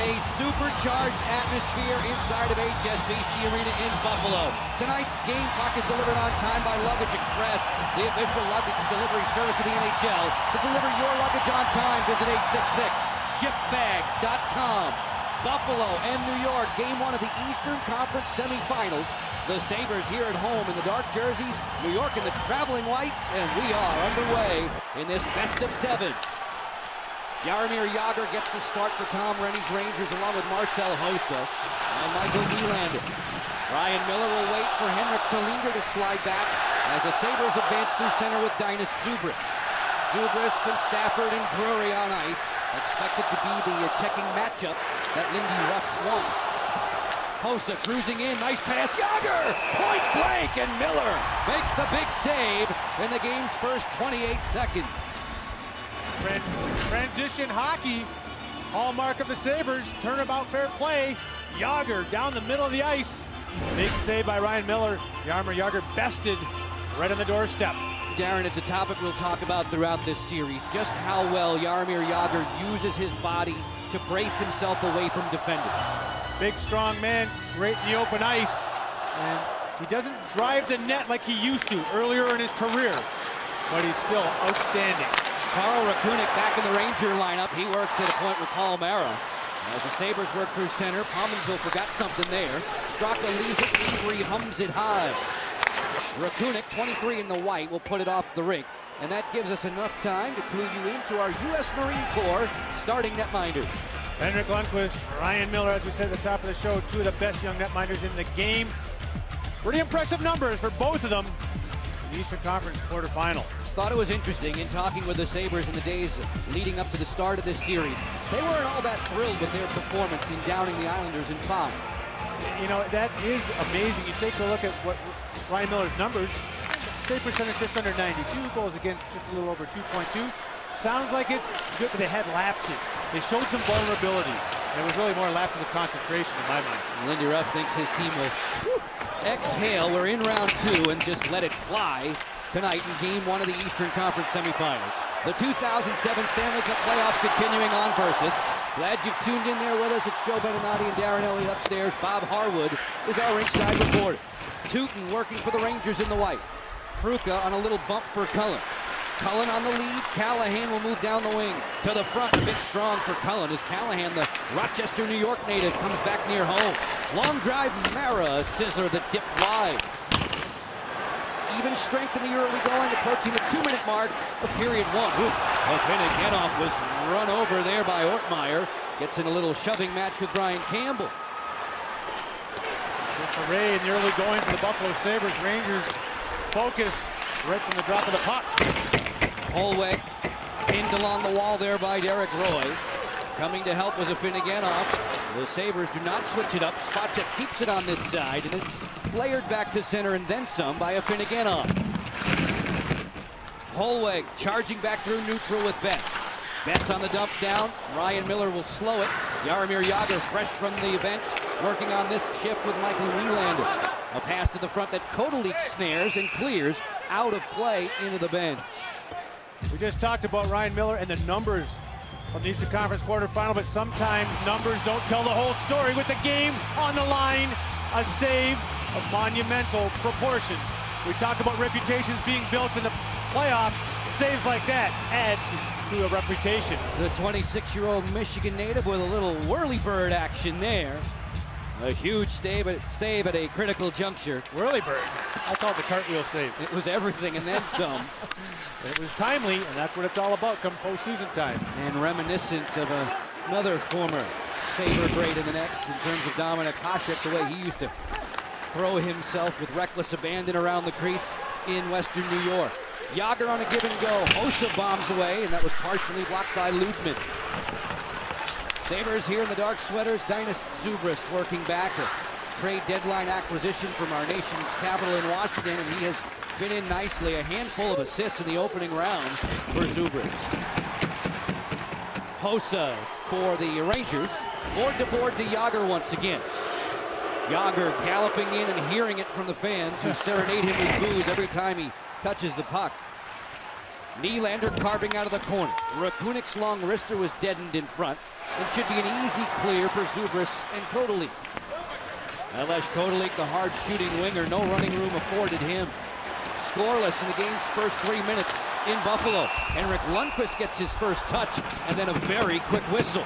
A supercharged atmosphere inside of HSBC Arena in Buffalo. Tonight's game puck is delivered on time by Luggage Express, the official luggage delivery service of the NHL. To deliver your luggage on time, visit 866-SHIPBAGS.com. Buffalo and New York, game one of the Eastern Conference Semifinals. The Sabres here at home in the dark jerseys, New York in the traveling whites, and we are underway in this best of seven. Jaromir Jagr gets the start for Tom Rennie's Rangers along with Marcel Hossa and Michael Nylander. Ryan Miller will wait for Henrik Tolinger to slide back as the Sabres advance through center with Dainis Sabres. Sabres and Stafford and Drury on ice, expected to be the checking matchup that Lindy Ruff wants. Hossa cruising in, nice pass, Jagr! Point blank, and Miller makes the big save in the game's first 28 seconds. Transition hockey, hallmark of the Sabres, turnabout fair play. Jagr down the middle of the ice. Big save by Ryan Miller. Jaromir Jagr bested right on the doorstep. Darren, it's a topic we'll talk about throughout this series, just how well Jaromir Jagr uses his body to brace himself away from defenders. Big, strong man, great in the open ice. And he doesn't drive the net like he used to earlier in his career, but he's still outstanding. Carl Rakunik back in the Ranger lineup. He works at a point with Paul Mara. As the Sabres work through center, Pominville forgot something there. Straka leaves it, Avery hums it high. Rakunik, 23 in the white, will put it off the rink. And that gives us enough time to clue you into our U.S. Marine Corps starting netminders. Henrik Lundqvist, Ryan Miller, as we said at the top of the show, two of the best young netminders in the game. Pretty impressive numbers for both of them in the Eastern Conference quarterfinal. Thought it was interesting in talking with the Sabres in the days leading up to the start of this series. They weren't all that thrilled with their performance in downing the Islanders in 5. You know, that is amazing. You take a look at what Ryan Miller's numbers. Save percentage just under 92, goals against just a little over 2.2. Sounds like it's good, but they had lapses. They showed some vulnerability. And it was really more lapses of concentration in my mind. Lindy Ruff thinks his team will exhale. We're in round 2 and just let it fly tonight in game 1 of the Eastern Conference Semifinals. The 2007 Stanley Cup playoffs continuing on versus. Glad you've tuned in there with us. It's Joe Beninati and Darren Elliott upstairs. Bob Harwood is our ringside reporter. Tootin working for the Rangers in the white. Pruka on a little bump for Cullen. Cullen on the lead. Callahan will move down the wing. To the front, a bit strong for Cullen as Callahan, the Rochester, New York native, comes back near home. Long drive, Mara, a sizzler that dipped wide. Even strength in the early going, approaching the 2-minute mark of period 1. Afinogenov was run over there by Ortmeyer. Gets in a little shoving match with Brian Campbell. Disarray in the early going for the Buffalo Sabres. Rangers focused right from the drop of the puck. Holweg pinned along the wall there by Derek Roy. Coming to help was Afinogenov. The Sabres do not switch it up. Spacek keeps it on this side, and it's layered back to center and then some by Afinogenov. Holweg charging back through neutral with Betts. Betts on the dump down. Ryan Miller will slow it. Jaromir Jagr fresh from the bench, working on this shift with Michael Nylander. A pass to the front that Kotelik snares and clears out of play into the bench. We just talked about Ryan Miller and the numbers from the Eastern Conference quarterfinal, but sometimes numbers don't tell the whole story. With the game on the line, a save of monumental proportions. We talk about reputations being built in the playoffs. Saves like that add to a reputation. The 26-year-old Michigan native with a little whirly-bird action there. A huge save at a critical juncture. Whirly-bird. I call it the cartwheel save. It was everything and then some. It was timely, and that's what it's all about come postseason time. And reminiscent of another former Sabre great in the nets in terms of Dominik Hasek, the way he used to throw himself with reckless abandon around the crease in Western New York. Jagr on a give and go. Hossa bombs away, and that was partially blocked by Ludman. Sabres here in the dark sweaters. Dainis Sabres working back. A trade deadline acquisition from our nation's capital in Washington, and he has been in nicely. A handful of assists in the opening round for Sabres. Hossa for the Rangers. Board to Jagr once again. Jagr galloping in and hearing it from the fans who serenade him with boos every time he touches the puck. Nylander carving out of the corner. Rakunik's long wrister was deadened in front. It should be an easy clear for Sabres and Kotelik. Alesh Kotelik, the hard-shooting winger, no running room afforded him. Scoreless in the game's first 3 minutes in Buffalo. Henrik Lundqvist gets his first touch and then a very quick whistle.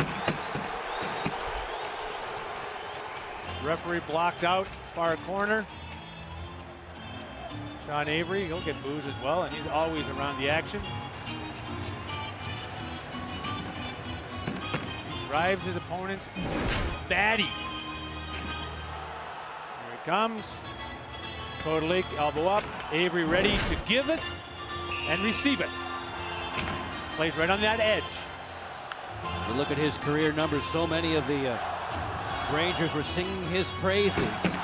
Referee blocked out, far corner. Sean Avery, he'll get boos as well, and he's always around the action. He drives his opponent's batty. Here it comes. Kotelik, elbow up. Avery ready to give it and receive it. Plays right on that edge. You look at his career numbers, so many of the Rangers were singing his praises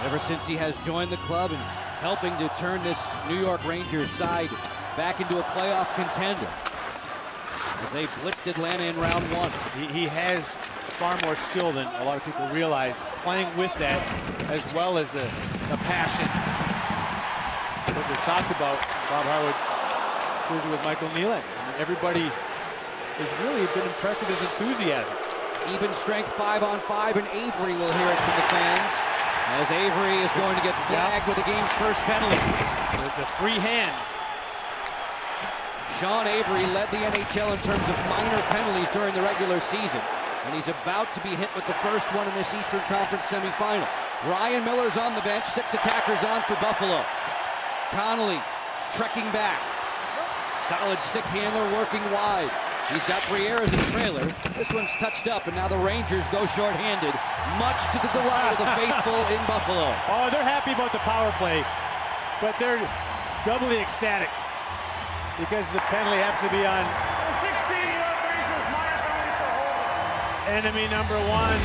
ever since he has joined the club and helping to turn this New York Rangers side back into a playoff contender as they blitzed Atlanta in round one. He has far more skill than a lot of people realize, playing with that as well as the passion. What we talked about, Bob Harwood busy with Michael Nylander. I mean, everybody has really been impressed with his enthusiasm. Even strength 5-on-5, and Avery will hear it from the fans, as Avery is going to get flagged with the game's first penalty. With the free hand. Sean Avery led the NHL in terms of minor penalties during the regular season, and he's about to be hit with the first one in this Eastern Conference semifinal. Ryan Miller's on the bench, 6 attackers on for Buffalo. Connolly trekking back. Solid stick handler working wide. He's got Briere as a trailer. This one's touched up, and now the Rangers go shorthanded, much to the delight of the faithful in Buffalo. Oh, they're happy about the power play, but they're doubly ecstatic because the penalty happens to be on 16 Rangers, minor penalty for holding. Enemy number 1.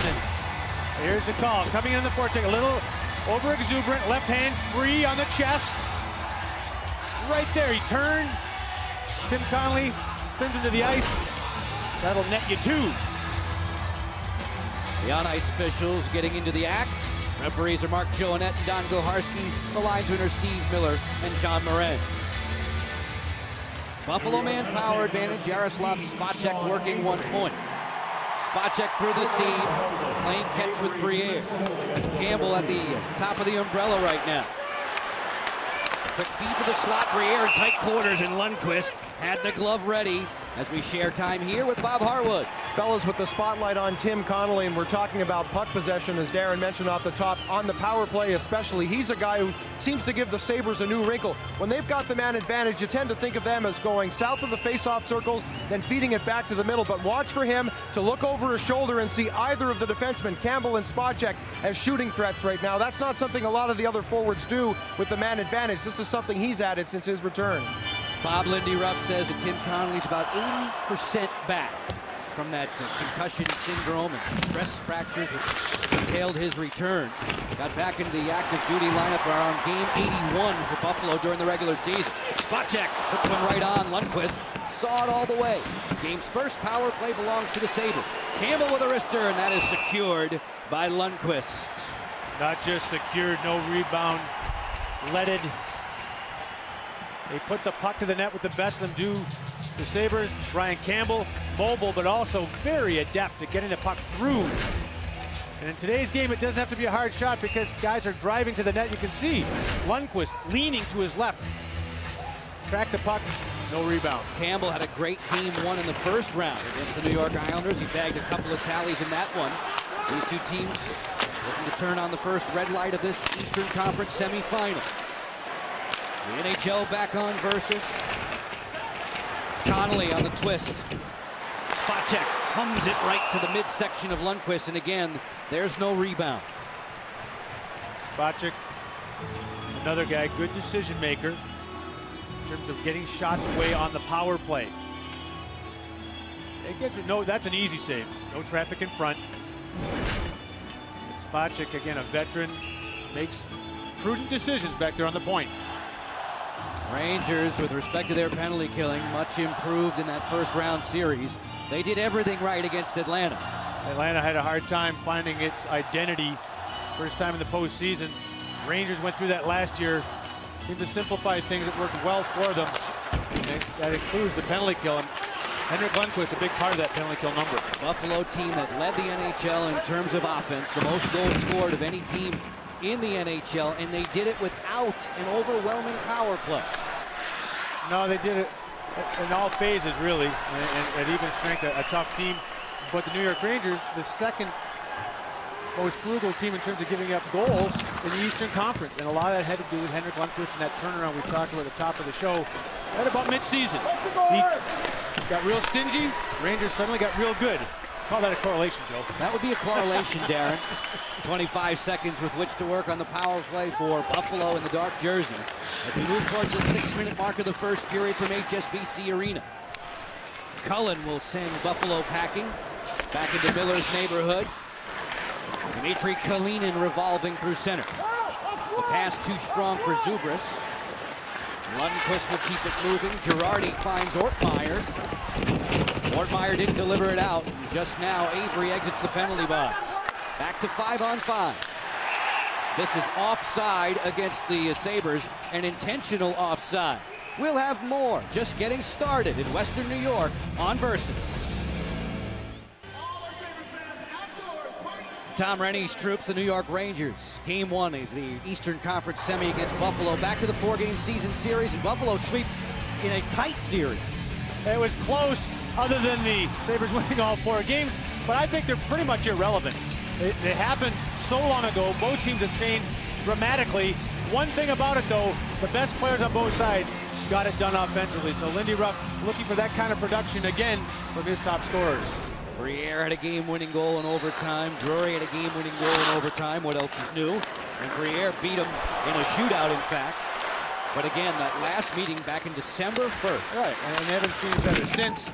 Here's the call. Coming in the forecheck, a little over-exuberant, left hand free on the chest. Right there, he turned. Tim Connolly spins into the ice. That'll net you 2. The on-ice officials getting into the act. Referees are Mark Joannette and Don Goharski. The linesmen are Steve Miller and John Moran. Buffalo man power advantage. Jaroslav Spacek working 1 point. Spacek through the seam. Playing catch with Briere. Campbell at the top of the umbrella right now. Quick feed to the slot. Briere in tight quarters, and Lundqvist had the glove ready as we share time here with Bob Harwood. Fellas, with the spotlight on Tim Connolly, and we're talking about puck possession, as Darren mentioned off the top, on the power play especially. He's a guy who seems to give the Sabres a new wrinkle. When they've got the man advantage, you tend to think of them as going south of the face-off circles, then feeding it back to the middle. But watch for him to look over his shoulder and see either of the defensemen, Campbell and Spacek, as shooting threats right now. That's not something a lot of the other forwards do with the man advantage. This is something he's added since his return. Bob Lindy Ruff says that Tim Connolly's about 80% back from that concussion syndrome and stress fractures which detailed his return. Got back into the active duty lineup around game 81 for Buffalo during the regular season. Spacek puts one right on. Lundqvist saw it all the way. Game's first power play belongs to the Sabres. Campbell with a wrister, and that is secured by Lundqvist. Not just secured, no rebound, leaded. They put the puck to the net with the best of them do. The Sabres, Brian Campbell, mobile, but also very adept at getting the puck through. And in today's game, it doesn't have to be a hard shot because guys are driving to the net. You can see Lundqvist leaning to his left. Track the puck, no rebound. Campbell had a great game 1 in the first round against the New York Islanders. He bagged a couple of tallies in that one. These two teams looking to turn on the first red light of this Eastern Conference semifinal. The NHL back on versus Connolly on the twist. Spacek hums it right to the midsection of Lundqvist, and again, there's no rebound. Spacek, another guy, good decision maker in terms of getting shots away on the power play. That's an easy save. No traffic in front. And Spacek, again, a veteran, makes prudent decisions back there on the point. Rangers, with respect to their penalty killing, much improved in that first round series. They did everything right against Atlanta. Atlanta had a hard time finding its identity. First time in the postseason. Rangers went through that last year. Seemed to simplify things that worked well for them. And that includes the penalty kill. And Henrik Lundqvist, a big part of that penalty kill number. Buffalo team that led the NHL in terms of offense, the most goals scored of any team in the NHL, and they did it without an overwhelming power play. No, they did it in all phases, really, and at even strength, a tough team. But the New York Rangers, the second most frugal team in terms of giving up goals in the Eastern Conference. And a lot of that had to do with Henrik Lundqvist and that turnaround we talked about at the top of the show at about midseason. He got real stingy. Rangers suddenly got real good. Call that a correlation, Joe. That would be a correlation, Darren. 25 seconds with which to work on the power play for Buffalo in the dark jerseys as we move towards the 6-minute mark of the first period from HSBC Arena. Cullen will send Buffalo packing back into Miller's neighborhood. Dmitry Kalinin revolving through center. The pass too strong for Sabres. Lundqvist will keep it moving. Girardi finds Ortmeyer. Ortmeyer didn't deliver it out. Just now, Avery exits the penalty box. Back to 5-on-5. This is offside against the Sabres, an intentional offside. We'll have more just getting started in Western New York on Versus. Tom Rennie's troops, the New York Rangers. Game 1 of the Eastern Conference semi against Buffalo. Back to the 4-game season series, and Buffalo sweeps in a tight series. It was close, other than the Sabres winning all 4 games, but I think they're pretty much irrelevant. It happened so long ago. Both teams have changed dramatically. One thing about it, though, the best players on both sides got it done offensively. So Lindy Ruff looking for that kind of production again from his top scorers. Briere had a game-winning goal in overtime. Drury had a game-winning goal in overtime. What else is new? And Briere beat him in a shootout, in fact. But again, that last meeting back in December 1st. Right, and they haven't seen each other since.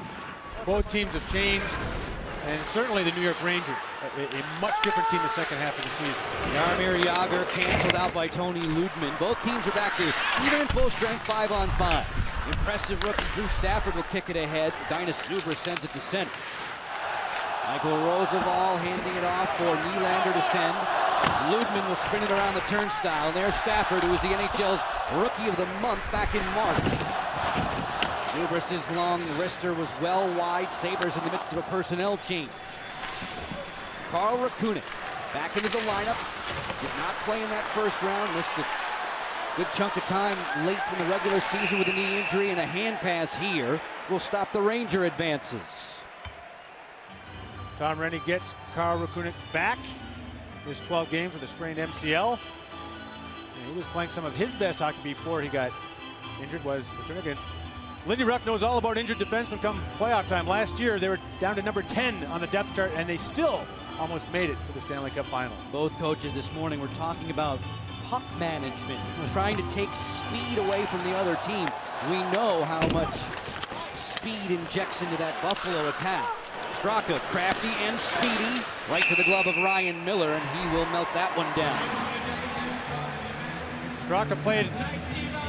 Both teams have changed. And certainly the New York Rangers, a much different team the second half of the season. Jaromir Jagr canceled out by Tony Ludman. Both teams are back to even in full strength 5-on-5. Impressive rookie Drew Stafford will kick it ahead. Dinas Zuber sends it to center. Michael Roosevelt handing it off for Nylander to send. Ludman will spin it around the turnstile. And there's Stafford, who was the NHL's Rookie of the Month back in March. Zubras' long wrister was well wide. Sabres in the midst of a personnel change. Carl Rakunin back into the lineup. Did not play in that first round. Missed a good chunk of time late in the regular season with a knee injury, and a hand pass here will stop the Ranger advances. Tom Rennie gets Carl Rakunin back. His 12 games with a sprained MCL. And he was playing some of his best hockey before he got injured. Was Rakunin. Lindy Ruff knows all about injured defensemen come playoff time. Last year, they were down to number 10 on the depth chart, and they still almost made it to the Stanley Cup final. Both coaches this morning were talking about puck management, trying to take speed away from the other team. We know how much speed injects into that Buffalo attack. Straka, crafty and speedy, right to the glove of Ryan Miller, and he will melt that one down. Straka played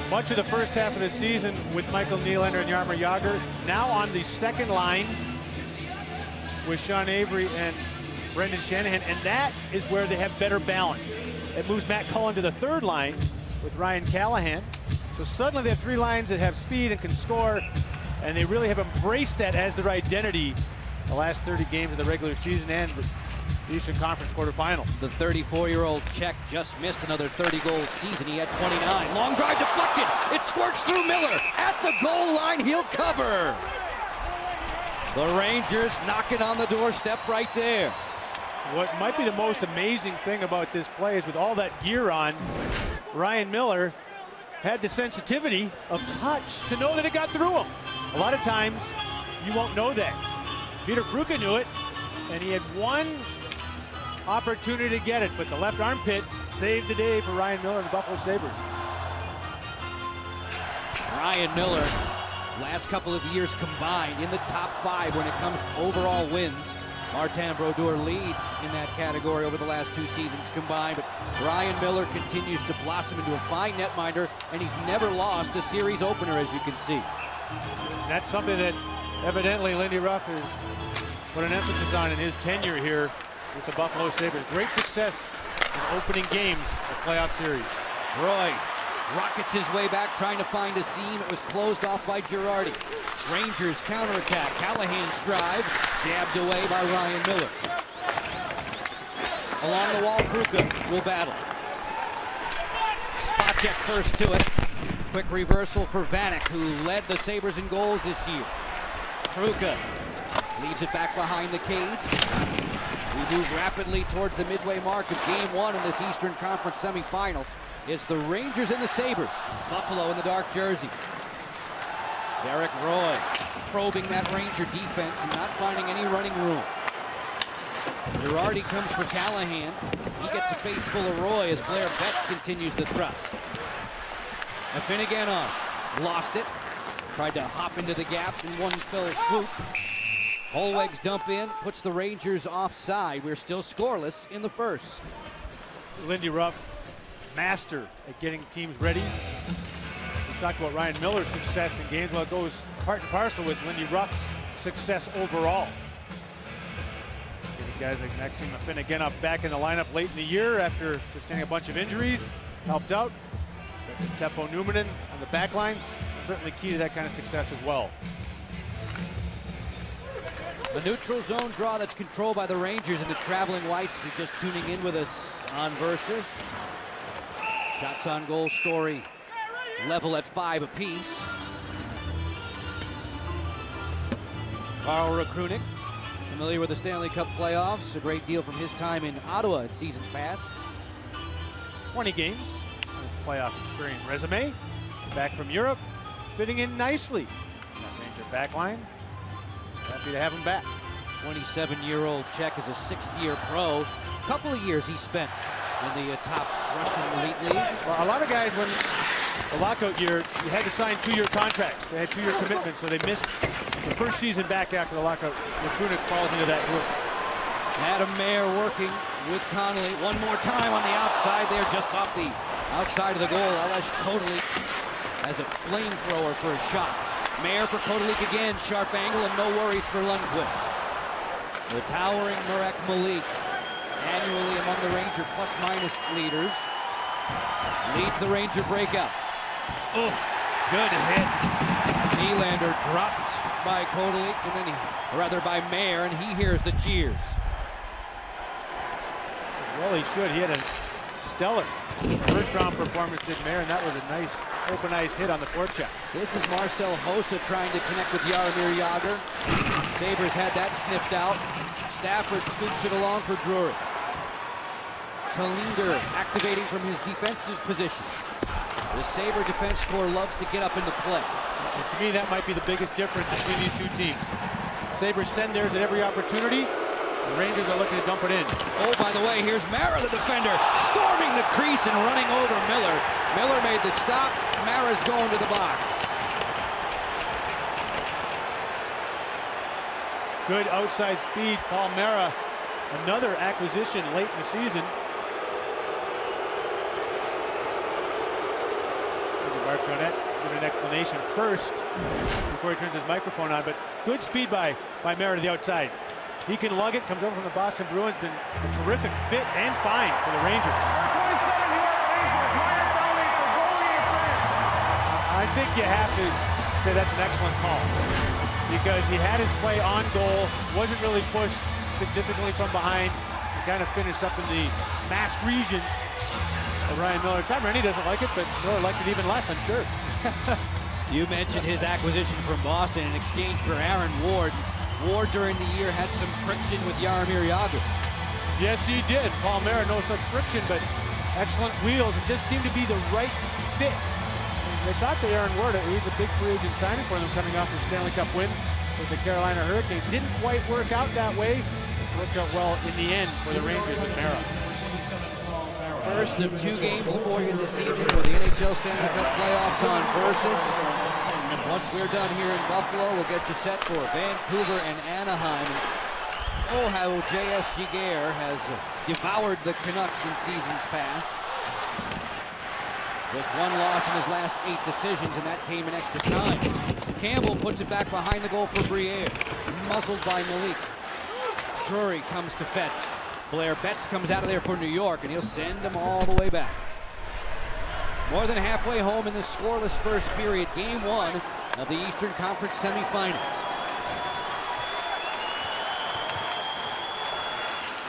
much of the first half of the season with Michael Nylander and Jaromir Jagr. Now on the second line with Sean Avery and Brendan Shanahan, and that is where they have better balance. It moves Matt Cullen to the third line with Ryan Callahan. So suddenly they have 3 lines that have speed and can score, and they really have embraced that as their identity the last 30 games of the regular season and the Eastern Conference quarterfinal. The 34-year-old Czech just missed another 30-goal season. He had 29. Long drive deflected. It squirts through Miller. At the goal line, he'll cover. The Rangers knocking on the doorstep right there. What might be the most amazing thing about this play is with all that gear on, Ryan Miller had the sensitivity of touch to know that it got through him. A lot of times, you won't know that. Peter Kruka knew it, and he had one opportunity to get it, but the left armpit saved the day for Ryan Miller and the Buffalo Sabres. Ryan Miller, last couple of years combined in the top 5 when it comes to overall wins. Martin Brodeur leads in that category over the last 2 seasons combined, but Ryan Miller continues to blossom into a fine netminder, and he's never lost a series opener, as you can see. That's something that evidently Lindy Ruff has put an emphasis on in his tenure here with the Buffalo Sabres. Great success in opening games of playoff series. Roy rockets his way back, trying to find a seam. It was closed off by Girardi. Rangers counterattack. Callahan's drive, jabbed away by Ryan Miller. Along the wall, Pruka will battle. Spacek first to it. Quick reversal for Vanek, who led the Sabres in goals this year. Pruka leaves it back behind the cage. We move rapidly towards the midway mark of Game 1 in this Eastern Conference semifinal. It's the Rangers and the Sabres. Buffalo in the dark jersey. Derek Roy probing that Ranger defense and not finding any running room. Girardi comes for Callahan. He gets a face full of Roy as Blair Betts continues the thrust. And Finnegan on. Lost it. Tried to hop into the gap in one fell swoop. Holweg's dump in, puts the Rangers offside. We're still scoreless in the first. Lindy Ruff, master at getting teams ready. We talked about Ryan Miller's success in games. Well, it goes part and parcel with Lindy Ruff's success overall. Getting guys like Maxime Finnegan up back in the lineup late in the year after sustaining a bunch of injuries. Helped out. Teppo Numminen on the back line. Certainly key to that kind of success as well. The neutral zone draw that's controlled by the Rangers and the traveling whites. If you're just tuning in with us on Versus. Shots on goal story level at 5 apiece. Carl Rakrunik, familiar with the Stanley Cup playoffs. A great deal from his time in Ottawa in seasons past. 20 games on his playoff experience resume. Back from Europe, fitting in nicely in that Ranger back line. Happy to have him back. 27-year-old Czech is a 6th-year pro. A couple of years he spent in the top Russian elite leagues. Well, a lot of guys, when the lockout year, you had to sign 2-year contracts. They had 2-year commitments, so they missed the first season back after the lockout. Rakrunik falls into that group. Adam Mayer working with Connolly. One more time on the outside there, just off the outside of the goal. Alesh Kotelik has a flamethrower for a shot. Mayer for Kotelik again, sharp angle and no worries for Lundqvist. The towering Marek Malik, annually among the Ranger plus-minus leaders, leads the Ranger breakout. Oh, good hit. Nylander dropped by Kotelik, and then by Mayer, and he hears the cheers. Well, he should. He had a stellar first-round performance, did Mayer, and that was a nice open ice hit on the forecheck. This is Marcel Hossa trying to connect with Jaromir Jagr. Sabres had that sniffed out. Stafford scoops it along for Drury. Tallinder activating from his defensive position. The Sabre defense corps loves to get up into play. And to me, that might be the biggest difference between these two teams. Sabres send theirs at every opportunity. The Rangers are looking to dump it in. Oh, by the way, here's Mara, the defender, storming the crease and running over Miller. Miller made the stop. Mara's going to the box. Good outside speed, Paul Mara. Another acquisition late in the season. Barchonet give an explanation first before he turns his microphone on, but good speed by Mara to the outside. He can lug it, comes over from the Boston Bruins, been a terrific fit and find for the Rangers. I think you have to say that's an excellent call because he had his play on goal, wasn't really pushed significantly from behind. He kind of finished up in the masked region of Ryan Miller. Rennie doesn't like it, but Miller liked it even less, I'm sure. You mentioned his acquisition from Boston in exchange for Aaron Ward. Ward during the year had some friction with Jaromir Jagr. Yes, he did. Paul Mara, no such friction, but excellent wheels. It just seemed to be the right fit. They thought that Aaron Ward, he's a big free agent signing for them coming off the Stanley Cup win with the Carolina Hurricanes. Didn't quite work out that way. It's worked out well in the end for the Rangers with Mara. First of 2 games for you this evening for the NHL Stanley Cup playoffs on Versus. Once we're done here in Buffalo, we'll get you set for Vancouver and Anaheim. Oh, how J.S. Giguère has devoured the Canucks in seasons past. Just 1 loss in his last 8 decisions, and that came in extra time. Campbell puts it back behind the goal for Briere. Muzzled by Malik. Drury comes to fetch. Blair Betts comes out of there for New York, and he'll send them all the way back. More than halfway home in this scoreless first period. Game 1 of the Eastern Conference semifinals.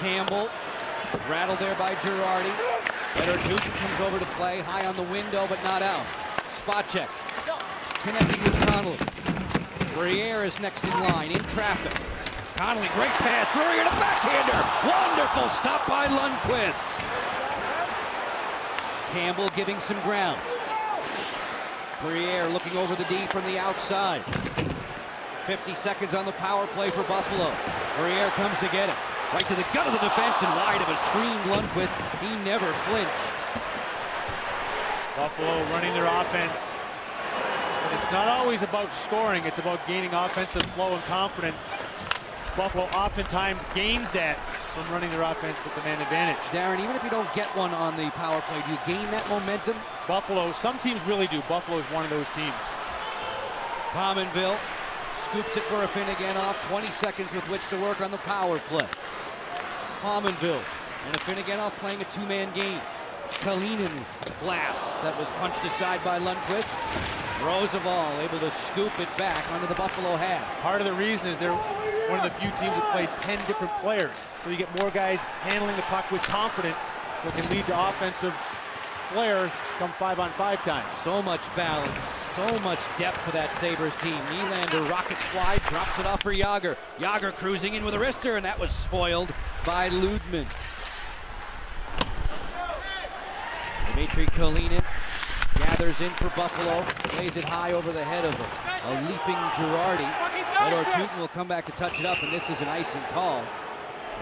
Campbell, rattled there by Girardi. Better Tootin comes over to play, high on the window, but not out. Spot check. Connecting with Connolly. Briere is next in line, in traffic. Connolly, great pass. Drury and a backhander. Wonderful stop by Lundqvist. Campbell giving some ground. Briere looking over the D from the outside. 50 seconds on the power play for Buffalo. Briere comes to get it. Right to the gut of the defense and wide of a screen. Lundqvist, he never flinched. Buffalo running their offense. But it's not always about scoring. It's about gaining offensive flow and confidence. Buffalo oftentimes gains that from running their offense with the man advantage. Darren, even if you don't get one on the power play, do you gain that momentum? Buffalo, some teams really do. Buffalo is one of those teams. Pominville scoops it for a Finnegan off. 20 seconds with which to work on the power play. Pominville and a Finnegan off playing a two-man game. Kalinin blast that was punched aside by Lundqvist. Roosevelt able to scoop it back onto the Buffalo half. Part of the reason is they're one of the few teams that played 10 different players. So you get more guys handling the puck with confidence, so it can lead to offensive flair come 5-on-5 time. So much balance, so much depth for that Sabres team. Nylander rockets wide, drops it off for Jágr. Jágr cruising in with a wrister, and that was spoiled by Ludman. Dmitry Kalinin gathers in for Buffalo, plays it high over the head of a leaping Girardi. Fedor Tootin will come back to touch it up, and this is an icing call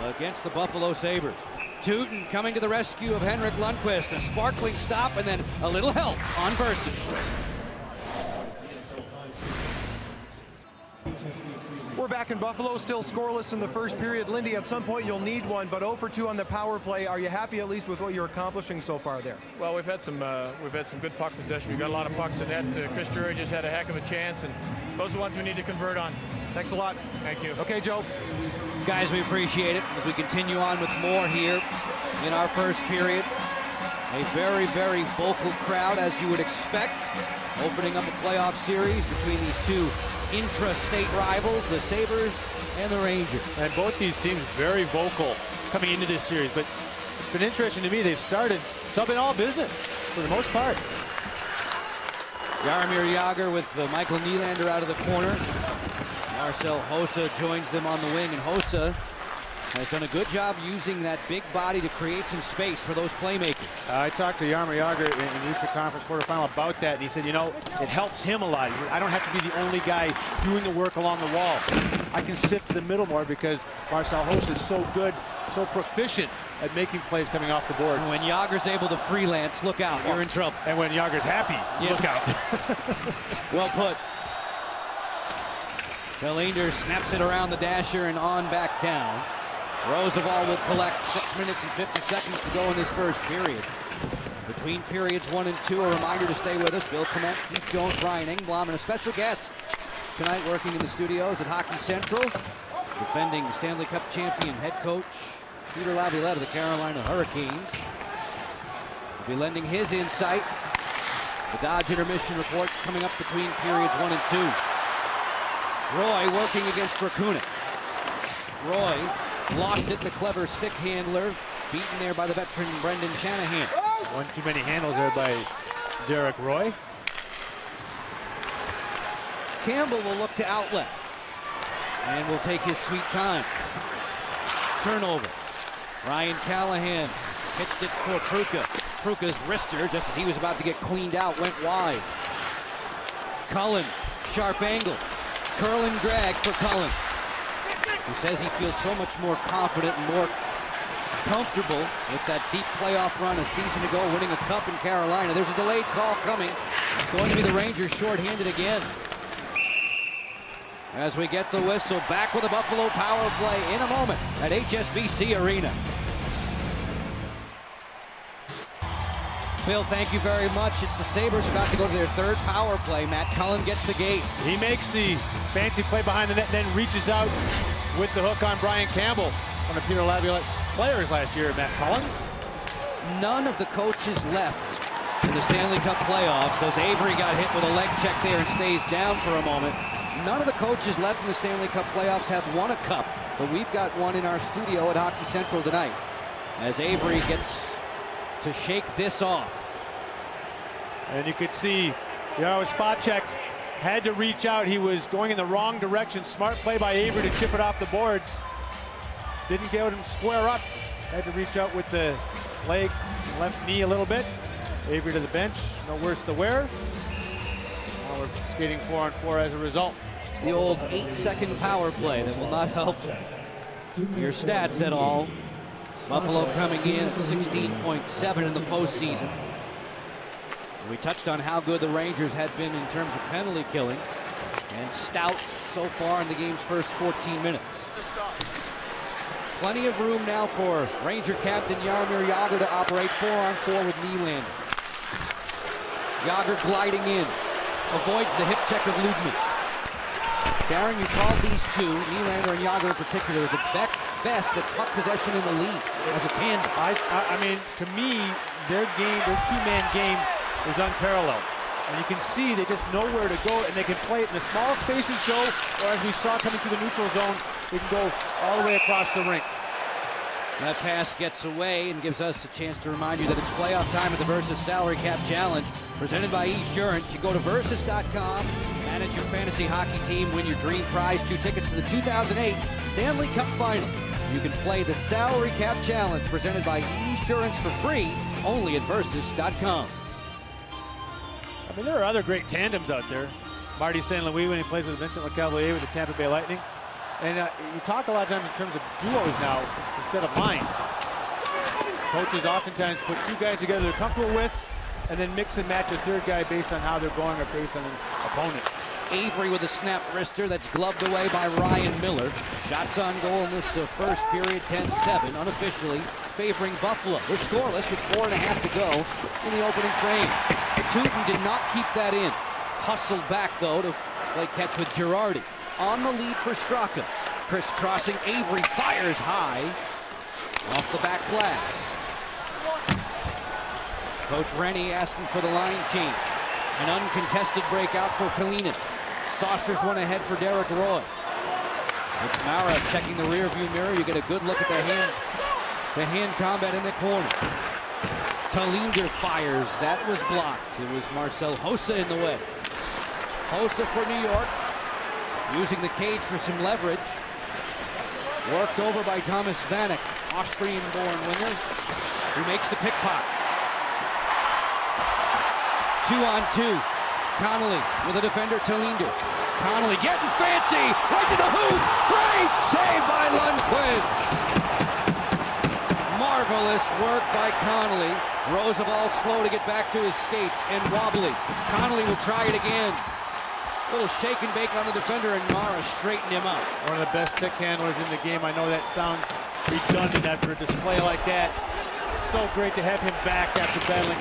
against the Buffalo Sabres. Tootin coming to the rescue of Henrik Lundqvist. A sparkling stop and then a little help on Versus. We're back in Buffalo, still scoreless in the first period. Lindy, at some point you'll need one, but 0 for 2 on the power play. Are you happy at least with what you're accomplishing so far there? Well, we've had some good puck possession. We've got a lot of pucks in net. Chris Drury just had a heck of a chance, and those are the ones we need to convert on. Thanks a lot. Thank you. Okay, Joe. Guys, we appreciate it as we continue on with more here in our first period. A very, very vocal crowd, as you would expect, opening up a playoff series between these two intra-state rivals, the Sabres and the Rangers. And both these teams very vocal coming into this series, but it's been interesting to me. It's all been all business for the most part. Jaromir Jágr with Michael Nylander out of the corner. Marcel Hossa joins them on the wing, and Hossa has done a good job using that big body to create some space for those playmakers. I talked to Jaromir Jágr in the Eastern Conference quarterfinal about that, and he said, you know, it helps him a lot. I don't have to be the only guy doing the work along the wall. I can sift to the middle more because Marcel Hossa is so good, so proficient at making plays coming off the boards. And when Jágr's able to freelance, look out, you're in trouble. And when Jágr's happy, yes. Look out. Well put. Nylander snaps it around the dasher and on back down. Roosevelt will collect. 6 minutes and 50 seconds to go in this first period. Between periods 1 and 2, a reminder to stay with us. Bill Clement, Keith Jones, Brian Engblom, and a special guest tonight working in the studios at Hockey Central. Defending Stanley Cup champion head coach Peter Laviolette of the Carolina Hurricanes. Will be lending his insight. The Dodge intermission report coming up between periods 1 and 2. Roy working against Rakunin. Roy lost it, the clever stick handler, beaten there by the veteran Brendan Shanahan. One too many handles there by Derek Roy. Campbell will look to outlet and will take his sweet time. Turnover. Ryan Callahan pitched it for Pruka. Pruka's wrister, just as he was about to get cleaned out, went wide. Cullen, sharp angle. Curling drag for Cullen, who says he feels so much more confident and more comfortable with that deep playoff run a season ago, winning a cup in Carolina. There's a delayed call coming. It's going to be the Rangers shorthanded again. As we get the whistle, back with a Buffalo power play in a moment at HSBC Arena. Bill, thank you very much. It's the Sabres about to go to their third power play. Matt Cullen gets the gate. He makes the fancy play behind the net, then reaches out with the hook on Brian Campbell, one of Peter Laviolette's players last year, Matt Cullen. None of the coaches left in the Stanley Cup playoffs. As Avery got hit with a leg check there and stays down for a moment. None of the coaches left in the Stanley Cup playoffs have won a cup, but we've got one in our studio at Hockey Central tonight. As Avery gets to shake this off. And you could see, spot check, had to reach out. He was going in the wrong direction. Smart play by Avery to chip it off the boards. Didn't get him square up. Had to reach out with the leg, left knee a little bit. Avery to the bench, no worse the wear. Now we're skating 4-on-4 as a result. It's the old 8-second power play that will not help your stats at all. Buffalo coming in at 16.7 in the postseason. We touched on how good the Rangers had been in terms of penalty killing, and stout so far in the game's first 14 minutes. Plenty of room now for Ranger captain Jaromir Jagr to operate 4-on-4 with Nylander. Jagr gliding in, avoids the hip check of Ludman. Darren, you called these two, Nylander and Jagr in particular, the best at puck possession in the league as a tandem. I mean, to me, their two-man game is unparalleled. And you can see they just know where to go, and they can play it in the small spaces, Joe, or as we saw coming through the neutral zone, they can go all the way across the rink. That pass gets away and gives us a chance to remind you that it's playoff time at the Versus Salary Cap Challenge, presented by Esurance. You go to Versus.com, manage your fantasy hockey team, win your dream prize, 2 tickets to the 2008 Stanley Cup Final. You can play the Salary Cap Challenge, presented by Esurance, for free, only at Versus.com. I mean, there are other great tandems out there. Marty St. Louis when he plays with Vincent LeCavalier with the Tampa Bay Lightning. And you talk a lot of times in terms of duos now instead of lines. Coaches oftentimes put 2 guys together they're comfortable with and then mix and match a 3rd guy based on how they're going or based on an opponent. Avery with a snap wrister that's gloved away by Ryan Miller. Shots on goal in this first period, 10-7, unofficially favoring Buffalo. They're scoreless with 4.5 to go in the opening frame. Tootin did not keep that in. Hustled back, though, to play catch with Girardi. On the lead for Straka. Crisscrossing, Avery fires high off the back glass. Coach Rennie asking for the line change. An uncontested breakout for Kalinin. Saucers one ahead for Derek Roy. It's Mara checking the rear view mirror. You get a good look at the hand combat in the corner. Talinder fires. That was blocked. It was Marcel Hossa in the way. Hossa for New York. Using the cage for some leverage. Worked over by Thomas Vanek, Austrian-born winger, who makes the pick pop. 2-on-2. Connolly with a defender, Talinder. Connolly getting fancy, right to the hoop. Great save by Lundqvist. Marvelous work by Connolly. Roosevelt slow to get back to his skates and wobbly. Connolly will try it again. Little shake and bake on the defender, and Mara straightened him out. One of the best stick handlers in the game. I know that sounds redundant after a display like that. So great to have him back after battling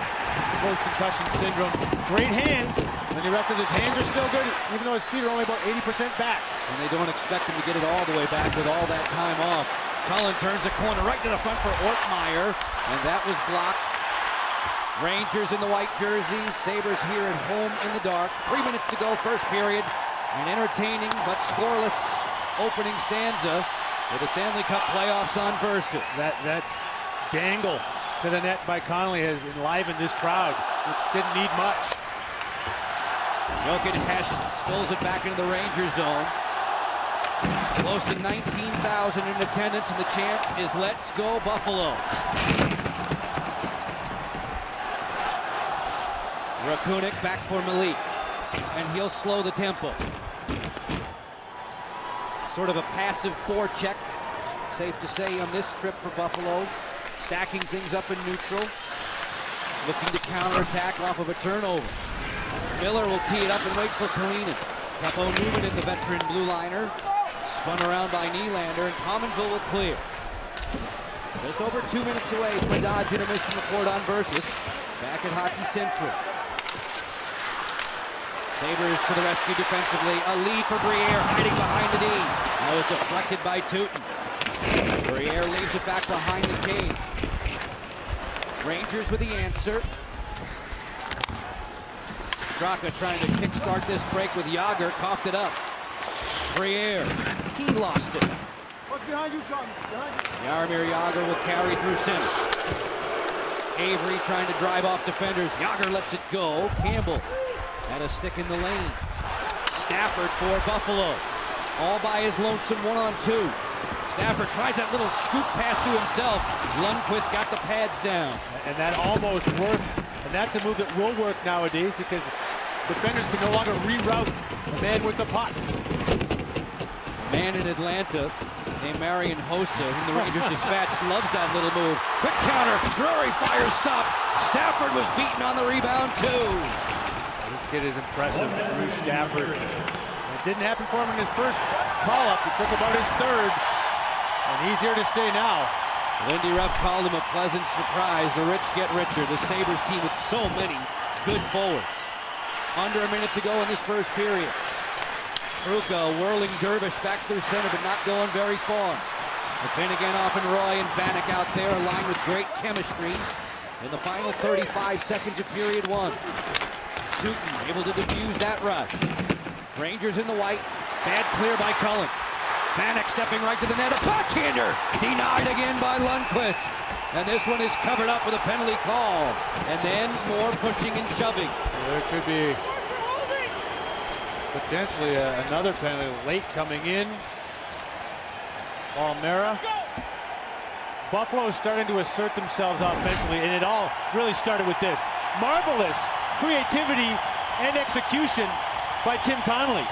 post-concussion syndrome. Great hands. And the ref says his hands are still good, even though his feet are only about 80% back. And they don't expect him to get it all the way back with all that time off. Cullen turns the corner right to the front for Ortmeyer, and that was blocked. Rangers in the white jerseys, Sabres here at home in the dark. 3 minutes to go, first period. An entertaining but scoreless opening stanza with the Stanley Cup playoffs on Versus. That dangle to the net by Connolly has enlivened this crowd, which didn't need much. Jokic Hesh spills it back into the Ranger zone. Close to 19,000 in attendance, and the chant is "Let's go Buffalo." Rakunik back for Malik, and he'll slow the tempo. Sort of a passive forecheck, safe to say, on this trip for Buffalo. Stacking things up in neutral, looking to counterattack off of a turnover. Miller will tee it up and wait for Kalinin. Capo Newman in the veteran blue liner, spun around by Nylander, and Commonville will clear. Just over 2 minutes away from the Dodge intermission report on Versus. Back at Hockey Central. Sabres to the rescue defensively. A lead for Briere, hiding behind the D. That was deflected by Tootin. Briere leaves it back behind the cage. Rangers with the answer. Straka trying to kickstart this break with Yager, coughed it up. Briere, he lost it. What's behind you, Sean? Behind you. Jaromir Jagr will carry through center. Avery trying to drive off defenders. Jagr lets it go. Campbell had a stick in the lane. Stafford for Buffalo. All by his lonesome 1-on-2. Stafford tries that little scoop pass to himself. Lundqvist got the pads down. And that almost worked. And that's a move that will work nowadays because defenders can no longer reroute the man with the puck. A man in Atlanta named Marian Hossa, whom the Rangers Dispatch loves that little move. Quick counter. Drury fires stop. Stafford was beaten on the rebound too. This kid is impressive, Drew Stafford. It didn't happen for him in his first call-up. It took about his third, and he's here to stay now. Lindy Ruff called him a pleasant surprise. The rich get richer. The Sabres team with so many good forwards. Under a minute to go in this first period. Ruka whirling dervish back through center, but not going very far. Finnegan off and Roy and Vanek out there, aligned with great chemistry in the final 35 seconds of period one. Tutin able to defuse that rush. Rangers in the white. Bad clear by Cullen. Vanek stepping right to the net. A backhander denied again by Lundqvist. And this one is covered up with a penalty call. And then more pushing and shoving. There could be potentially another penalty late coming in. Palmera. Buffalo is starting to assert themselves offensively, and it all really started with this. Marvelous creativity and execution by Tim Connolly.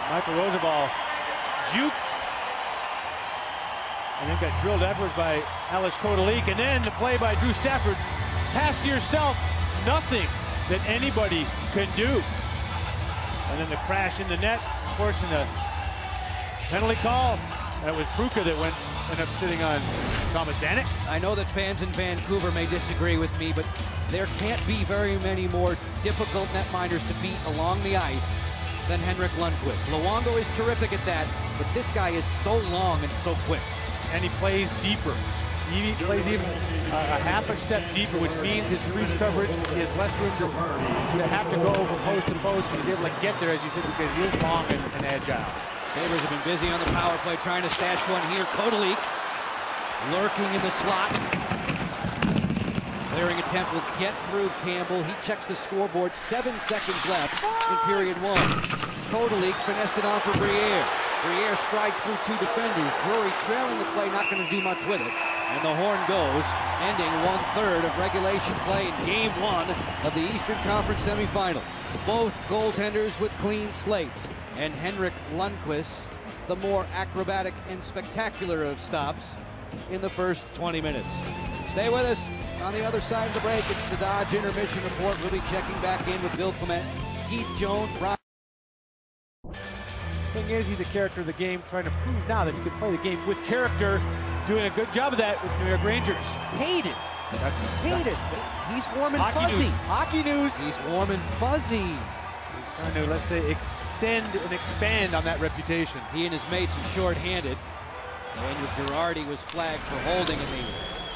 Michael Roosevelt juked and then got drilled afterwards by Ales Kodalik, and then the play by Drew Stafford. Pass to yourself, nothing that anybody can do. And then the crash in the net, forcing a penalty call. That was Pruka that ended up sitting on Thomas Vanek. I know that fans in Vancouver may disagree with me, but there can't be very many more difficult netminders to beat along the ice than Henrik Lundqvist. Luongo is terrific at that, but this guy is so long and so quick. And he plays deeper. He plays even a half a step deeper, which means his crease coverage, he has less room to have to go from post to post. He's able to get there, as you said, because he is long and agile. Sabres have been busy on the power play trying to stash one here. Kodalik lurking in the slot. Clearing attempt will get through Campbell. He checks the scoreboard. 7 seconds left in period one. Kodalik finessed it on for Briere. Briere strides through two defenders. Drury trailing the play, not going to do much with it. And the horn goes, ending 1/3 of regulation play in game one of the Eastern Conference semifinals. Both goaltenders with clean slates. And Henrik Lundqvist, the more acrobatic and spectacular of stops in the first 20 minutes. Stay with us. On the other side of the break, it's the Dodge Intermission Report. We'll be checking back in with Bill Clement, Keith Jones, Brian. Thing is, he's a character of the game, trying to prove now that he can play the game with character, doing a good job of that with New York Rangers. Hated. That's hated. He's warm and hockey fuzzy. News. Hockey news. He's warm and fuzzy. He's trying to, let's say, extend and expand on that reputation. He and his mates are short-handed. Daniel Girardi was flagged for holding in the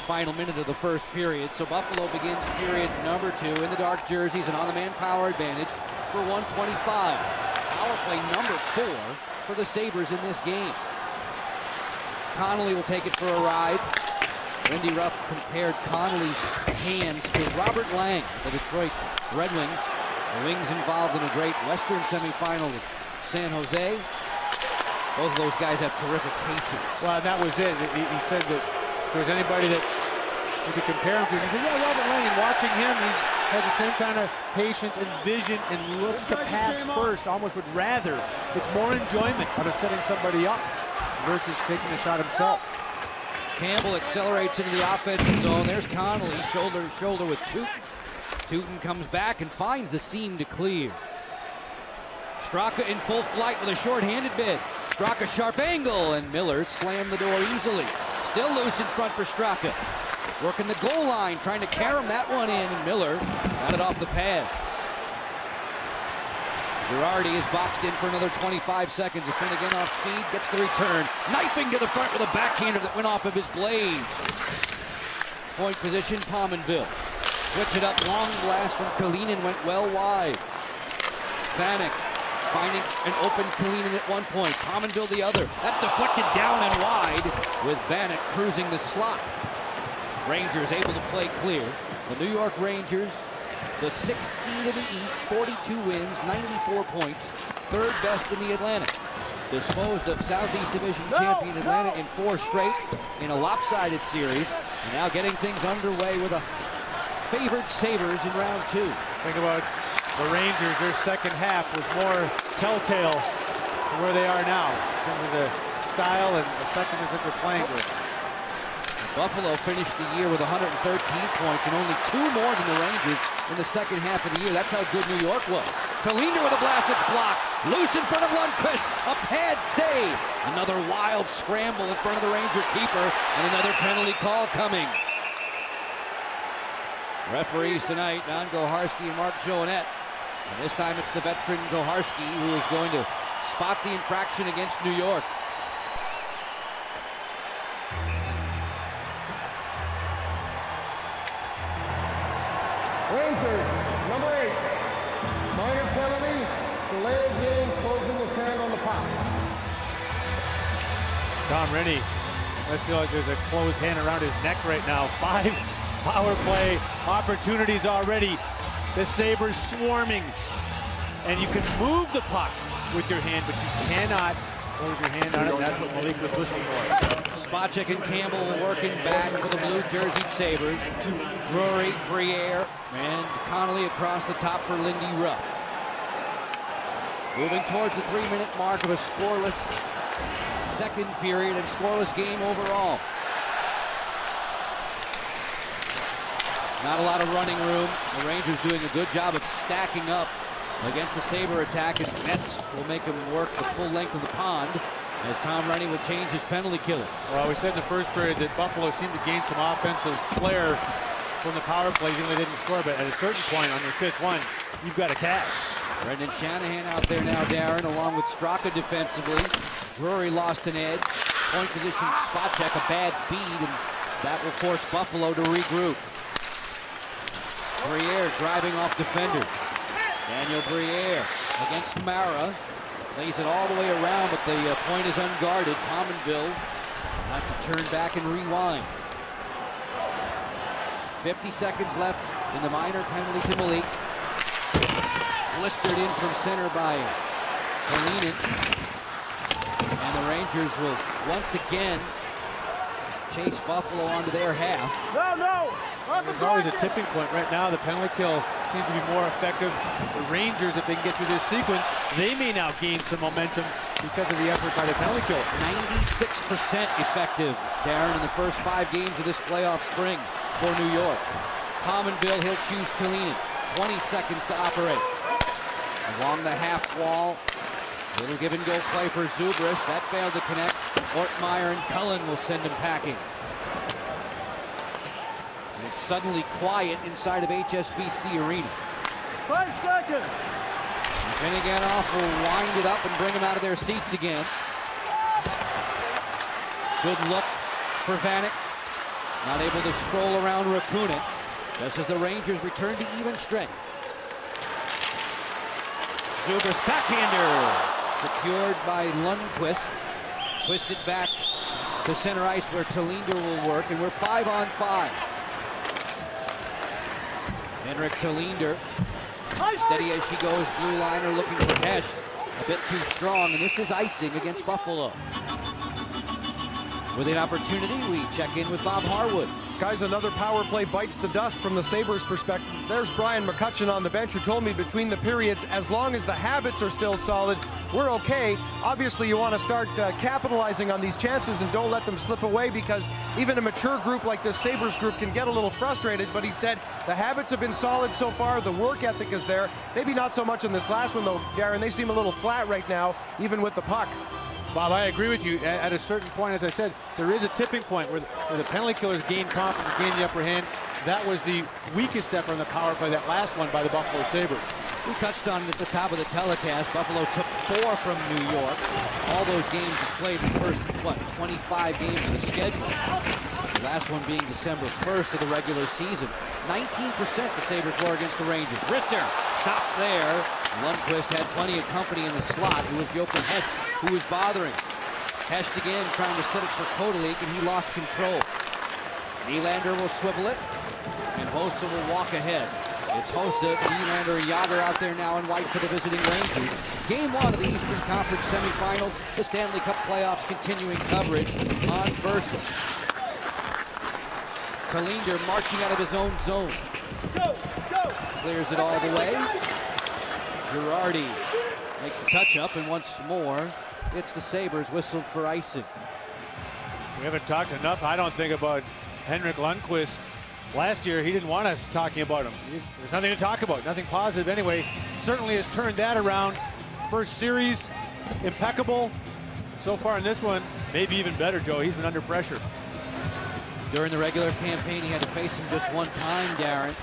final minute of the first period. So Buffalo begins period number 2 in the dark jerseys and on the manpower advantage for 125. Power play number 4 for the Sabres in this game. Connolly will take it for a ride. Lindy Ruff compared Connolly's hands to Robert Lang, the Detroit Red Wings. The Wings involved in a great Western semifinal with San Jose. Both of those guys have terrific patience. Well, that was it. He said that if there's anybody that you could compare him to, he said, yeah, Robert Lang. And watching him, he has the same kind of patience and vision and looks to pass first, almost would rather. It's more enjoyment out of setting somebody up versus taking a shot himself. Campbell accelerates into the offensive zone. There's Connolly, shoulder to shoulder with Tutin. Tutin comes back and finds the seam to clear. Straka in full flight with a short-handed bid. Straka sharp angle, and Miller slammed the door easily. Still loose in front for Straka. Working the goal line, trying to carom that one in, and Miller got it off the pads. Girardi is boxed in for another 25 seconds. If Finnegan off speed, gets the return. Knifing to the front with a backhander that went off of his blade. Point position, Pominville. Switch it up, long blast from Kalinin, went well wide. Vanek finding an open Kalinin at one point. Pominville the other. That's deflected down and wide with Vanek cruising the slot. Rangers able to play clear. The New York Rangers, the 6th seed in the East, 42 wins, 94 points, 3rd best in the Atlantic. Disposed of Southeast Division champion Atlanta in 4 straight in a lopsided series. And now getting things underway with a favored Sabres in round 2. Think about the Rangers. Their second half was more telltale to where they are now in terms of the style and effectiveness that they're playing with. Buffalo finished the year with 113 points and only 2 more than the Rangers in the second half of the year. That's how good New York was. Tallinder with a blast that's blocked. Loose in front of Lundqvist. A pad save. Another wild scramble in front of the Ranger keeper and another penalty call coming. Referees tonight, Don Goharski and Mark Joannette. And this time it's the veteran Goharski who is going to spot the infraction against New York. Rangers, number 8. Minor penalty, delay of game, closing his hand on the puck. Tom Rennie must feel like there's a closed hand around his neck right now. 5 power play opportunities already. The Sabres swarming. And you can move the puck with your hand, but you cannot close your hand on it. That's what Malik was looking for. Spacek and Campbell working back for the blue jerseyed Sabres. Drury, Briere, and Connolly across the top for Lindy Ruff. Moving towards the 3-minute mark of a scoreless second period and scoreless game overall. Not a lot of running room. The Rangers doing a good job of stacking up against the Sabre attack, and Mets will make him work the full length of the pond as Tom Rennie would change his penalty killers. Well, we said in the first period that Buffalo seemed to gain some offensive flair from the power plays, even though they didn't score, but at a certain point on their 5th one, you've got to cash. Brendan Shanahan out there now, Darren, along with Straka defensively. Drury lost an edge. Point position, Spacek, a bad feed, and that will force Buffalo to regroup. Briere driving off defenders. Daniel Briere against Mara. Lays it all the way around, but the point is unguarded. Pominville will have to turn back and rewind. 50 seconds left in the minor penalty to Malik. Blistered in from center by Kalinin. And the Rangers will once again chase Buffalo onto their half. There's always a tipping point. Right now, the penalty kill seems to be more effective. The Rangers, if they can get through this sequence, they may now gain some momentum because of the effort by the penalty kill. 96% effective, Darren, in the first 5 games of this playoff spring for New York. Pominville, he'll choose Kalinin. 20 seconds to operate. Along the half wall, little give and go play for Zubris. That failed to connect. Ortmeyer and Cullen will send him packing. And it's suddenly quiet inside of HSBC Arena. 5 seconds. Finneganoff will wind it up and bring them out of their seats again. Good look for Vanek. Not able to stroll around Rakunin, just as the Rangers return to even strength. Zubris backhander, secured by Lundqvist. Twisted back to center ice where Tallinder will work, and we're 5-on-5. Henrik Tallinder, steady as she goes, blue liner looking for Hesh. A bit too strong, and this is icing against Buffalo. With an opportunity, we check in with Bob Harwood. Guys, another power play bites the dust from the Sabres' perspective. There's Brian McCutcheon on the bench who told me between the periods, as long as the habits are still solid, we're okay. Obviously, you want to start capitalizing on these chances and don't let them slip away, because even a mature group like this Sabres group can get a little frustrated. But he said the habits have been solid so far. The work ethic is there. Maybe not so much in this last one, though, Darren. They seem a little flat right now, even with the puck. Bob, I agree with you. At a certain point, as I said, there is a tipping point where the penalty killers gain confidence, gain the upper hand. That was the weakest effort on the power play, that last one by the Buffalo Sabres. We touched on it at the top of the telecast. Buffalo took 4 from New York. All those games have played in the first, 25 games of the schedule. The last one being December 1st of the regular season. 19% the Sabres were against the Rangers. Rister stopped there. Lundqvist had plenty of company in the slot. It was Jochen Hess who was bothering. Hess again trying to set it for Kotelik, and he lost control. Nylander will swivel it, and Hossa will walk ahead. It's Hossa, Nylander, Yager out there now in white for the visiting Rangers. Game 1 of the Eastern Conference Semifinals. The Stanley Cup playoffs continuing coverage on Versus. Tallinder marching out of his own zone. Clears it all the way. Girardi makes a touch-up, and once more, it's the Sabres whistled for icing. We haven't talked enough, I don't think, about Henrik Lundqvist. Last year, he didn't want us talking about him. There's nothing to talk about, nothing positive anyway. Certainly has turned that around. First series, impeccable. So far in this one, maybe even better, Joe. He's been under pressure. During the regular campaign, he had to face him just one time, Darren.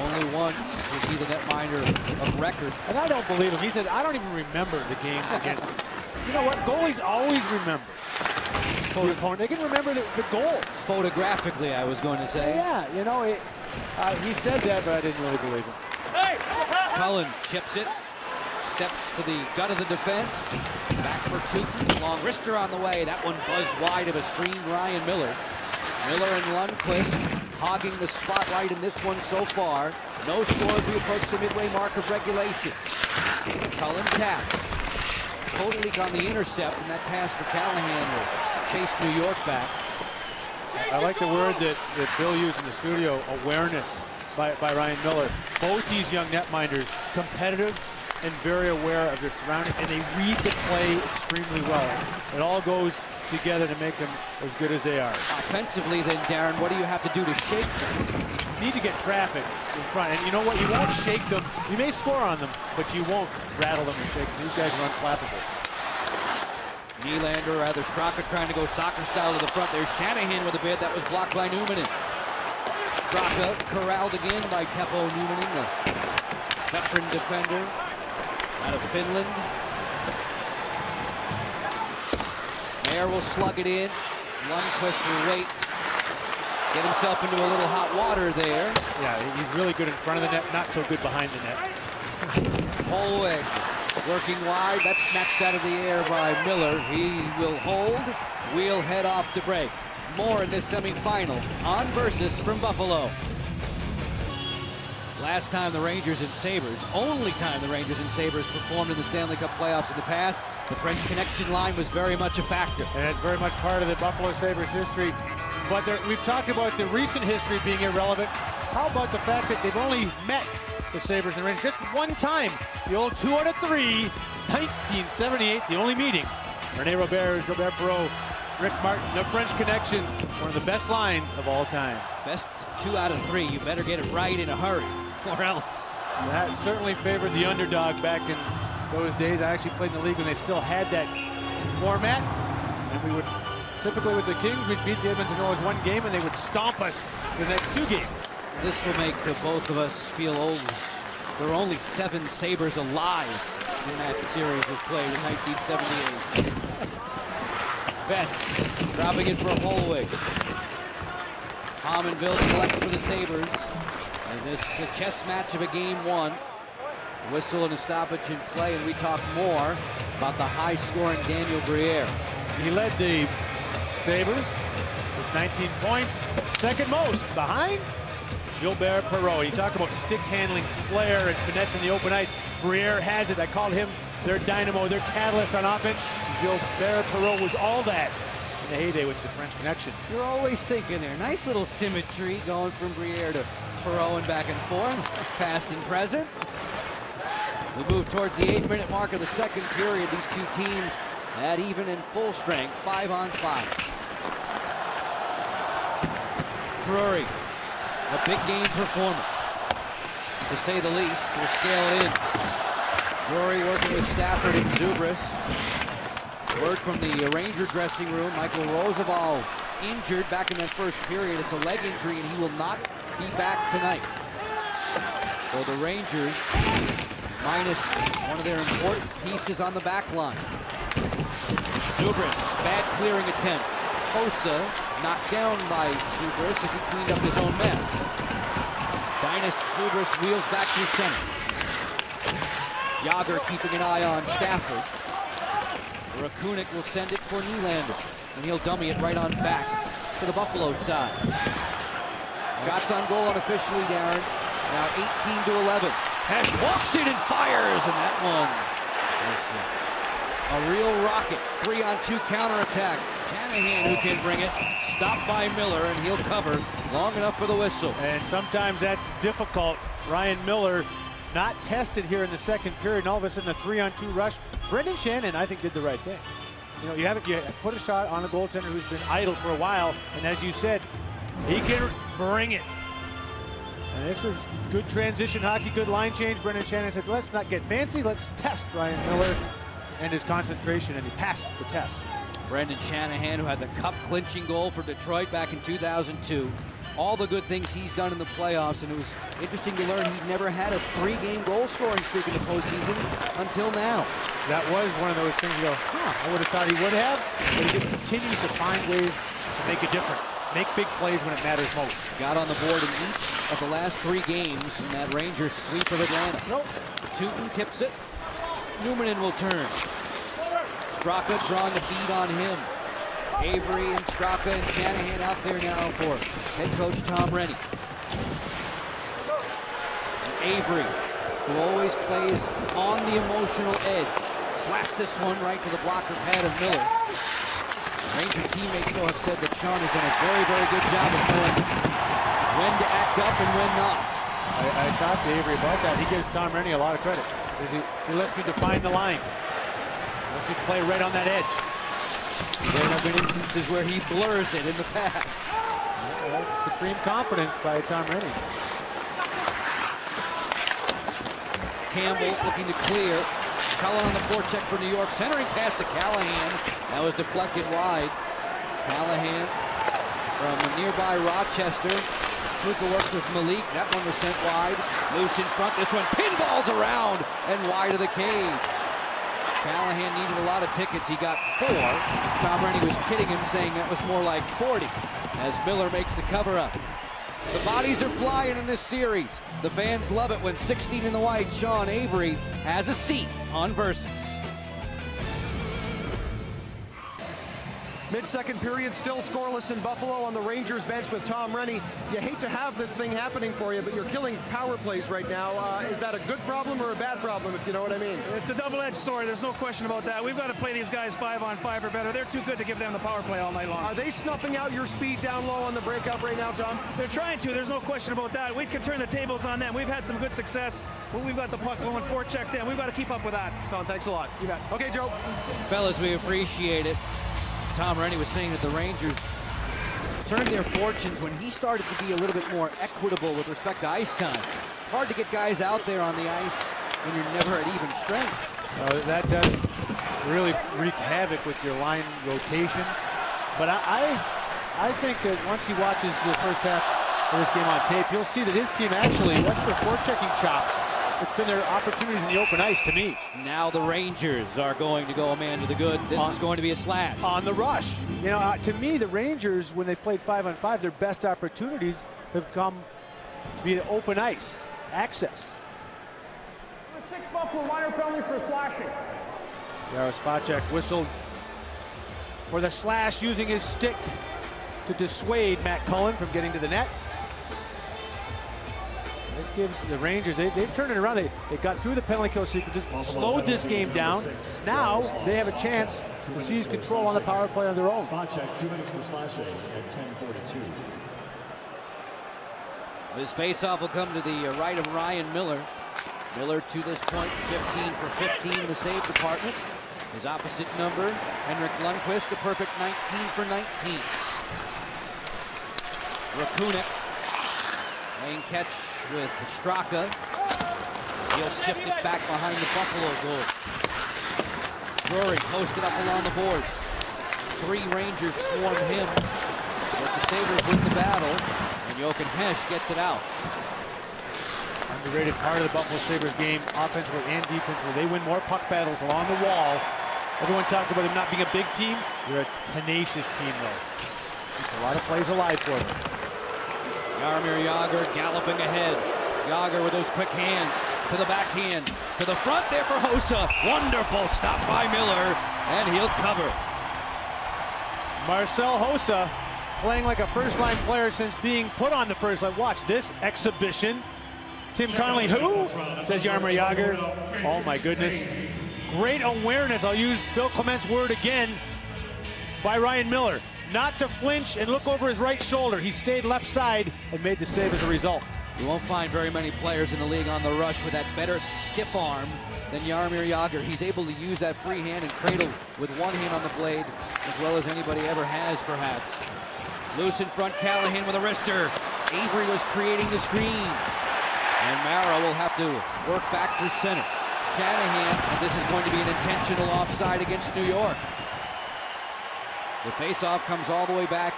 Only once would be the netminder of record. And I don't believe him. He said, I don't even remember the games again. You know what? Goalies always remember the opponent. They can remember the goals. Photographically, I was going to say. Yeah, you know, he said that, but I didn't really believe him. Cullen chips it. Steps to the gut of the defense. Back for two. Long wrister on the way. That one buzzed wide of a screened Ryan Miller. Miller and Lundqvist hogging the spotlight in this one so far. No scores. We approach the midway mark of regulation. Cullen taps. Kotelik on the intercept, and that pass for Callahan will chase New York back. I like the word that Bill used in the studio, awareness by Ryan Miller. Both these young netminders, competitive and very aware of their surroundings, and they read the play extremely well. It all goes together to make them as good as they are. Offensively then, Darren, what do you have to do to shake them? You need to get traffic in front. And you know what? You won't shake them. You may score on them, but you won't rattle them and shake them. These guys are unflappable. Nylander, rather Straka trying to go soccer style to the front. There's Shanahan with a bid that was blocked by Numanen. Straka corralled again by Teppo Numanen, the veteran defender out of Finland. Mayer will slug it in. Lundqvist will wait. Get himself into a little hot water there. Yeah, he's really good in front of the net, not so good behind the net. Holweg working wide. That's snatched out of the air by Miller. He will hold. We'll head off to break. More in this semifinal on Versus from Buffalo. Last time the Rangers and Sabres, only time the Rangers and Sabres performed in the Stanley Cup playoffs in the past, the French Connection line was very much a factor. And it's very much part of the Buffalo Sabres history. But we've talked about the recent history being irrelevant. How about the fact that they've only met the Sabres and the Rangers just one time? The old 2 out of 3, 1978, the only meeting. René Robert, Gilbert Perreault, Rick Martin, the French Connection, one of the best lines of all time. Best 2 out of 3. You better get it right in a hurry, or else. That certainly favored the underdog back in those days. I actually played in the league when they still had that format. And we would, typically with the Kings, we'd beat the Edmonton Oilers one game and they would stomp us the next 2 games. This will make the both of us feel old. There were only 7 Sabres alive when that series was played in 1978. Betts dropping it for Holweg. Pominville collects for the Sabres. And this chess match of a game 1. Whistle and a stoppage in play, and we talk more about the high-scoring Daniel Briere. He led the Sabres with 19 points, second most behind Gilbert Perreault. You talk about stick handling, flair, and finesse in the open ice. Briere has it. I called him their dynamo, their catalyst on offense. Gilbert Perreault was all that in the heyday with the French Connection. You're always thinking there. Nice little symmetry going from Briere to Perreault and back and forth, past and present. We move towards the 8-minute mark of the second period. These two teams at even and full strength, 5-on-5. Drury, a big game performer, to say the least. We'll scale it in. Drury working with Stafford and Zubris. Word from the Ranger dressing room, Michael Roosevelt injured back in that first period. It's a leg injury, and he will not be back tonight. So the Rangers minus one of their important pieces on the back line. Zubris, bad clearing attempt. Hossa knocked down by Zubris as he cleaned up his own mess. Linus Sabres wheels back to center. Yager keeping an eye on Stafford. Rakunik will send it for Nylander, and he'll dummy it right on back to the Buffalo side. Shots on goal unofficially, Darren. Now 18-11. Hesh walks in and fires, and that one is a real rocket. 3-on-2 counterattack. Shanahan who can bring it. Stopped by Miller, and he'll cover long enough for the whistle. And sometimes that's difficult. Ryan Miller not tested here in the second period, and all of a sudden a 3-on-2 rush. Brendan Shannon, I think, did the right thing. You know, you put a shot on a goaltender who's been idle for a while, and as you said, he can bring it. And this is good transition hockey, good line change. Brendan Shannon said, let's not get fancy, let's test Ryan Miller and his concentration, and he passed the test. Brendan Shanahan, who had the cup-clinching goal for Detroit back in 2002. All the good things he's done in the playoffs, and it was interesting to learn he'd never had a 3-game goal-scoring streak in the postseason until now. That was one of those things you go, I would have thought he would have, but he just continues to find ways to make a difference. Make big plays when it matters most. Got on the board in each of the last 3 games in that Rangers sweep of Atlanta. Nope. Tootin tips it. Newmanen will turn. Straka drawing the beat on him. Avery and Straka and Shanahan out there now for head coach Tom Rennie. And Avery, who always plays on the emotional edge, blasts this one right to the blocker pad of Miller. Ranger teammates, though, have said that Sean has done a very, very good job of knowing when to act up and when not. I talked to Avery about that. He gives Tom Rennie a lot of credit. Says he lets me define the line. Lets me play right on that edge. There have been instances where he blurs it in the past. That's supreme confidence by Tom Rennie. Campbell looking to clear. Cullen on the forecheck for New York. Centering pass to Callahan. That was deflected wide. Callahan from nearby Rochester. Luka works with Malik. That one was sent wide. Loose in front. This one pinballs around and wide of the cage. Callahan needed a lot of tickets. He got 4. Tom Rennie was kidding him, saying that was more like 40 as Miller makes the cover-up. The bodies are flying in this series. The fans love it when 16 in the white, Sean Avery, has a seat on Versus. Mid-second period, still scoreless in Buffalo on the Rangers bench with Tom Rennie. You hate to have this thing happening for you, but you're killing power plays right now. Is that a good problem or a bad problem, if you know what I mean? It's a double-edged sword. There's no question about that. We've got to play these guys 5-on-5 or better. They're too good to give them the power play all night long. Are they snuffing out your speed down low on the breakout right now, Tom? They're trying to. There's no question about that. We can turn the tables on them. We've had some good success when we've got the puck going forecheck them. We've got to keep up with that. Tom, thanks a lot. You bet. Okay, Joe. Fellas, we appreciate it. Tom Rennie was saying that the Rangers turned their fortunes when he started to be a little bit more equitable with respect to ice time. Hard to get guys out there on the ice when you're never at even strength. That does really wreak havoc with your line rotations. But I think that once he watches the first half of this game on tape, you'll see that his team actually, that's their forechecking chops. It's been their opportunities in the open ice to me. Now the Rangers are going to go a man to the good. This is going to be a slash. On the rush. You know, to me, the Rangers, when they've played 5-on-5, their best opportunities have come via open ice, access. 6 Buffalo minor penalty for slashing. Jarospacek whistled for the slash, using his stick to dissuade Matt Cullen from getting to the net. This gives the Rangers, they've turned it around. They got through the penalty kill sequence, just slowed this game down. Now they have a chance to seize control on the power play on their own. 2 minutes for slashing at 10:42. This faceoff will come to the right of Ryan Miller. Miller to this point 15 for 15 in the save department. His opposite number, Henrik Lundqvist, a perfect 19 for 19. Rakunik playing catch with Straka. He'll shift it back behind the Buffalo goal. Drury posted up along the boards. 3 Rangers swarm him. But the Sabres win the battle, and Jochen Hesch gets it out. Underrated part of the Buffalo Sabres game, offensively and defensively. They win more puck battles along the wall. Everyone talks about them not being a big team. They're a tenacious team, though. Keep a lot of plays alive for them. Jaromir Jagr galloping ahead. Yager with those quick hands to the backhand, to the front there for Hossa. Wonderful stop by Miller, and he'll cover. Marcel Hossa playing like a first-line player since being put on the first line. Watch this exhibition. Tim Connolly, who? Says Jaromir Jagr. Oh my goodness. Great awareness, I'll use Bill Clement's word again, by Ryan Miller. Not to flinch and look over his right shoulder. He stayed left side and made the save as a result. You won't find very many players in the league on the rush with that better stiff arm than Jaromir Jagr. He's able to use that free hand and cradle with one hand on the blade as well as anybody ever has, perhaps. Loose in front, Callahan with a wrister. Avery was creating the screen. And Mara will have to work back through center. Shanahan, and this is going to be an intentional offside against New York. The faceoff comes all the way back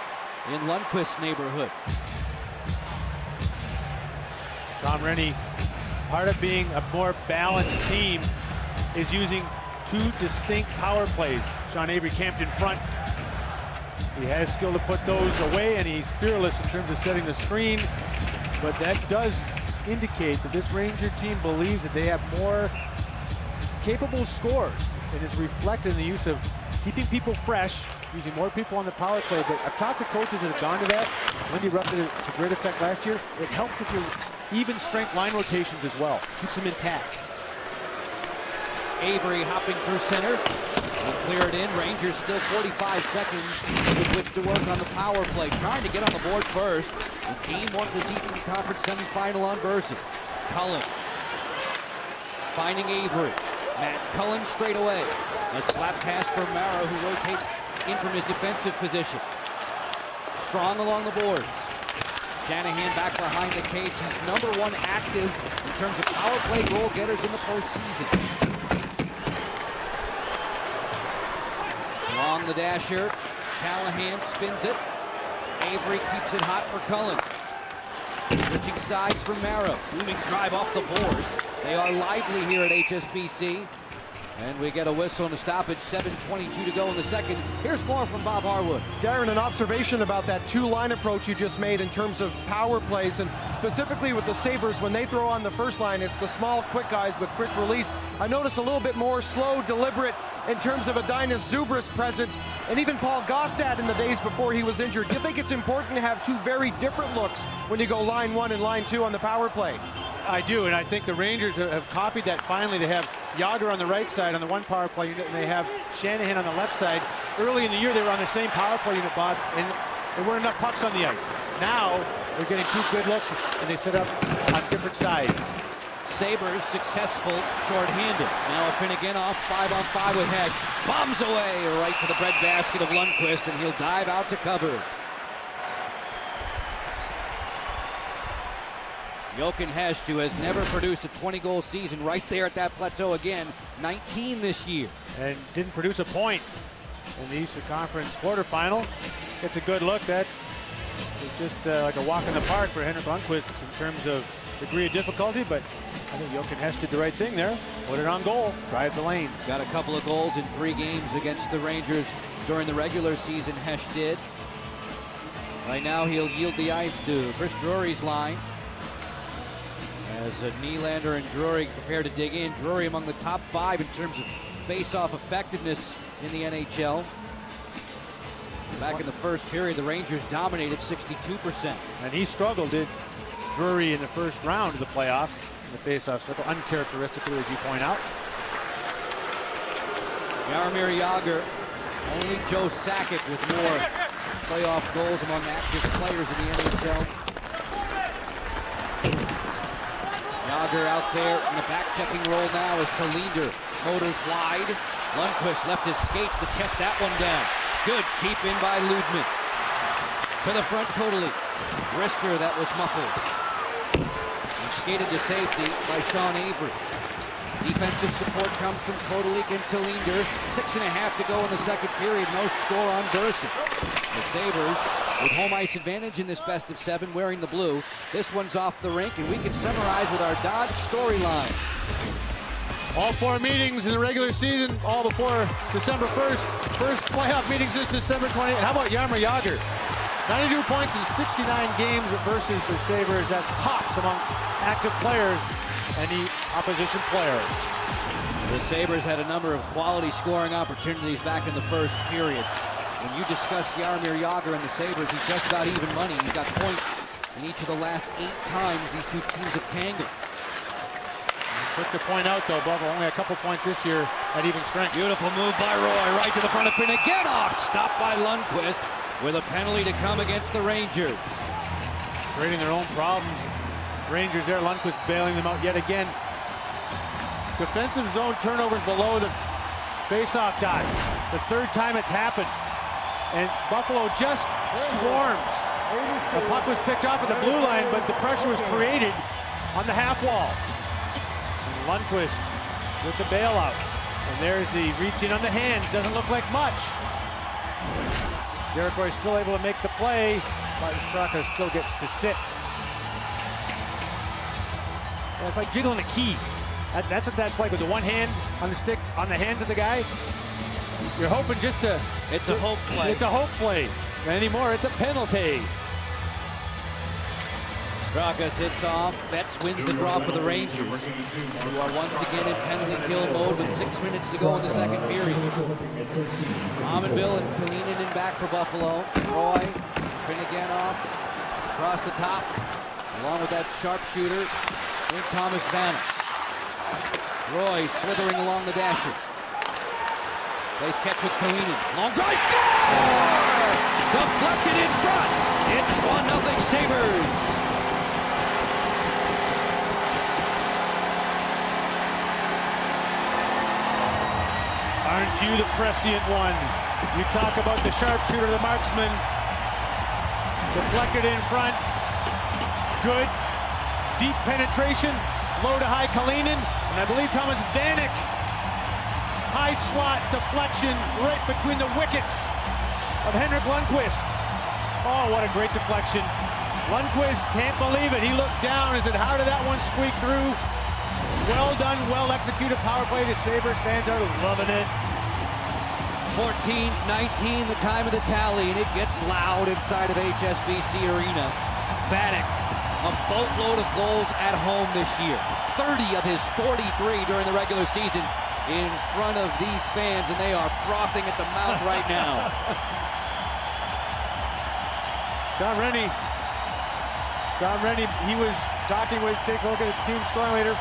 in Lundqvist's neighborhood. Tom Rennie, part of being a more balanced team is using two distinct power plays. Sean Avery camped in front. He has skill to put those away, and he's fearless in terms of setting the screen. But that does indicate that this Ranger team believes that they have more capable scorers, and is reflected in the use of keeping people fresh, using more people on the power play. But I've talked to coaches that have gone to that. Lindy Ruff did it to great effect last year. It helps with your even strength line rotations as well. Keeps them intact. Avery hopping through center. Will clear it in. Rangers still 45 seconds with which to work on the power play. Trying to get on the board first. The game won this Eastern Conference semifinal on Versus. Cullen finding Avery. Matt Cullen straight away. A slap pass from Mara, who rotates in from his defensive position. Strong along the boards. Shanahan back behind the cage. He's #1 active in terms of power play goal getters in the postseason. Along the dasher, Callahan spins it. Avery keeps it hot for Cullen. Switching sides for Mara. Booming drive off the boards. They are lively here at HSBC. And we get a whistle and a stoppage. 7:22 to go in the second. Here's more from Bob Harwood. Darren, an observation about that two-line approach you just made in terms of power plays, and specifically with the Sabres, when they throw on the first line, it's the small, quick guys with quick release. I notice a little bit more slow, deliberate in terms of Adonis Zubris' presence, and even Paul Gostad in the days before he was injured. Do you think it's important to have two very different looks when you go line one and line two on the power play? I do, and I think the Rangers have copied that finally. They have Jagr on the right side on the one power play unit, and they have Shanahan on the left side. Early in the year, they were on the same power play unit, Bob, and there weren't enough pucks on the ice. Now, they're getting two good looks, and they set up on different sides. Sabres successful shorthanded. Now a Finnegan off 5-on-5 with Head. Bombs away right to the breadbasket of Lundqvist, and he'll dive out to cover. Jochen Hestu has never produced a 20-goal season, right there at that plateau again. 19 this year. And didn't produce a point in the Eastern Conference quarterfinal. It's a good look. That is just like a walk in the park for Henrik Lundqvist in terms of degree of difficulty, but I think Jochen Hestu did the right thing there. Put it on goal, drive the lane. Got a couple of goals in 3 games against the Rangers during the regular season, Hesh did. Right now he'll yield the ice to Chris Drury's line. As Nylander and Drury prepare to dig in. Drury among the top 5 in terms of face-off effectiveness in the NHL. Back in the first period, the Rangers dominated 62%. And he struggled, did Drury, in the first round of the playoffs in the face-off circle, uncharacteristically, as you point out. Jaromir Jagr, only Joe Sakic with more playoff goals among active players in the NHL. Jagr out there in a back-checking role now as Linder motors wide. Lundqvist left his skates to chest that one down. Good keep in by Ludman. To the front, totally. Wrister, that was muffled. And skated to safety by Sean Avery. Defensive support comes from Kotelik and Linder. 6.5 to go in the second period. No score on Burson. The Sabres with home ice advantage in this best of 7, wearing the blue. This one's off the rink, and we can summarize with our Dodge storyline. All 4 meetings in the regular season, all before December 1st. First playoff meeting since December 20th. How about Jaromir Jagr? 92 points in 69 games versus the Sabres. That's tops amongst active players, any opposition player. The Sabres had a number of quality scoring opportunities back in the first period. When you discuss Jaromir Jagr and the Sabres, he's just about even money. He's got points in each of the last 8 times these two teams have tangled. Quick to point out, though, Bubba, only a couple points this year at even strength. Beautiful move by Roy, right to the front of Finnegan. Stopped by Lundqvist with a penalty to come against the Rangers. Creating their own problems. Rangers there, Lundqvist bailing them out yet again. Defensive zone turnovers below the face-off dots. The third time it's happened. And Buffalo just swarms. The puck was picked off at the blue line, but the pressure was created on the half wall. And Lundqvist with the bailout. And there's the reaching on the hands. Doesn't look like much. Derek Roy still able to make the play, but Straka still gets to sit. Yeah, it's like jiggling a key. That's what that's like with the one hand on the stick, on the hands of the guy. You're hoping just to... It's a hope play. It's a hope play. Anymore, it's a penalty. Straka sits off. Betts wins the draw for the Rangers, who are once again in penalty kill mode with 6 minutes to go in the second period. Amanville and Kalinin in back for Buffalo. Roy, Finnegan off, across the top, along with that sharpshooter, Thomas Vanek. Roy slithering along the dasher. Nice catch with Kalinin. Long drive, score! Deflected in front. It's 1-0 Sabres. Aren't you the prescient one? You talk about the sharpshooter, the marksman. Deflected in front. Good. Deep penetration. Low to high Kalinin. And I believe Thomas Vanek. High slot deflection right between the wickets of Henrik Lundqvist. Oh, what a great deflection. Lundqvist can't believe it. He looked down and said, how did that one squeak through? Well done, well executed power play. The Sabres fans are loving it. 14-19, the time of the tally, and it gets loud inside of HSBC Arena. Vanek, a boatload of goals at home this year. 30 of his 43 during the regular season in front of these fans, and they are frothing at the mouth right now. Don Rennie, he was talking with, take a look at the team scoring later.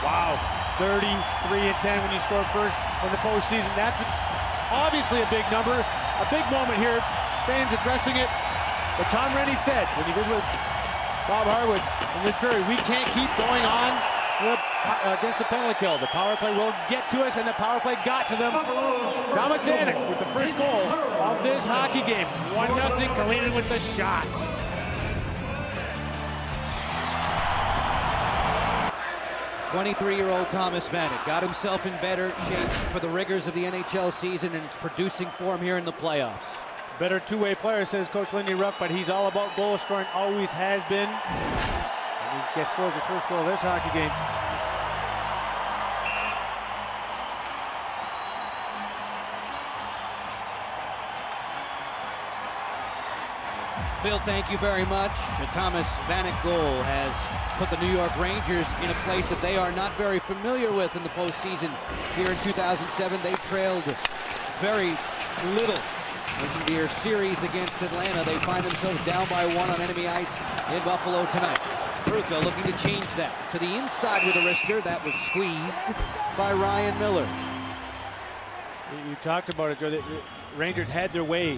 Wow, 33-10 when you score first in the postseason. That's obviously a big number, a big moment here. Fans addressing it. But Tom Rennie said, when he was with Bob Harwood in this period, we can't keep going on against the penalty kill. The power play will get to us, and the power play got to them. Thomas Vanek with the first goal of this hockey game. 1-0, Kalinin with the shot. '23-year-old Thomas Vanek got himself in better shape for the rigors of the NHL season, and it's producing for him here in the playoffs. Better two-way player, says Coach Lindy Ruff, but he's all about goal scoring, always has been. And he scores the first goal of this hockey game. Bill, thank you very much. The Thomas Vanek goal has put the New York Rangers in a place that they are not very familiar with in the postseason. Here in 2007, they trailed very little in their series against Atlanta. They find themselves down by 1 on enemy ice in Buffalo tonight. Bruca looking to change that to the inside with a wrister. That was squeezed by Ryan Miller. You talked about it, Joe. The Rangers had their way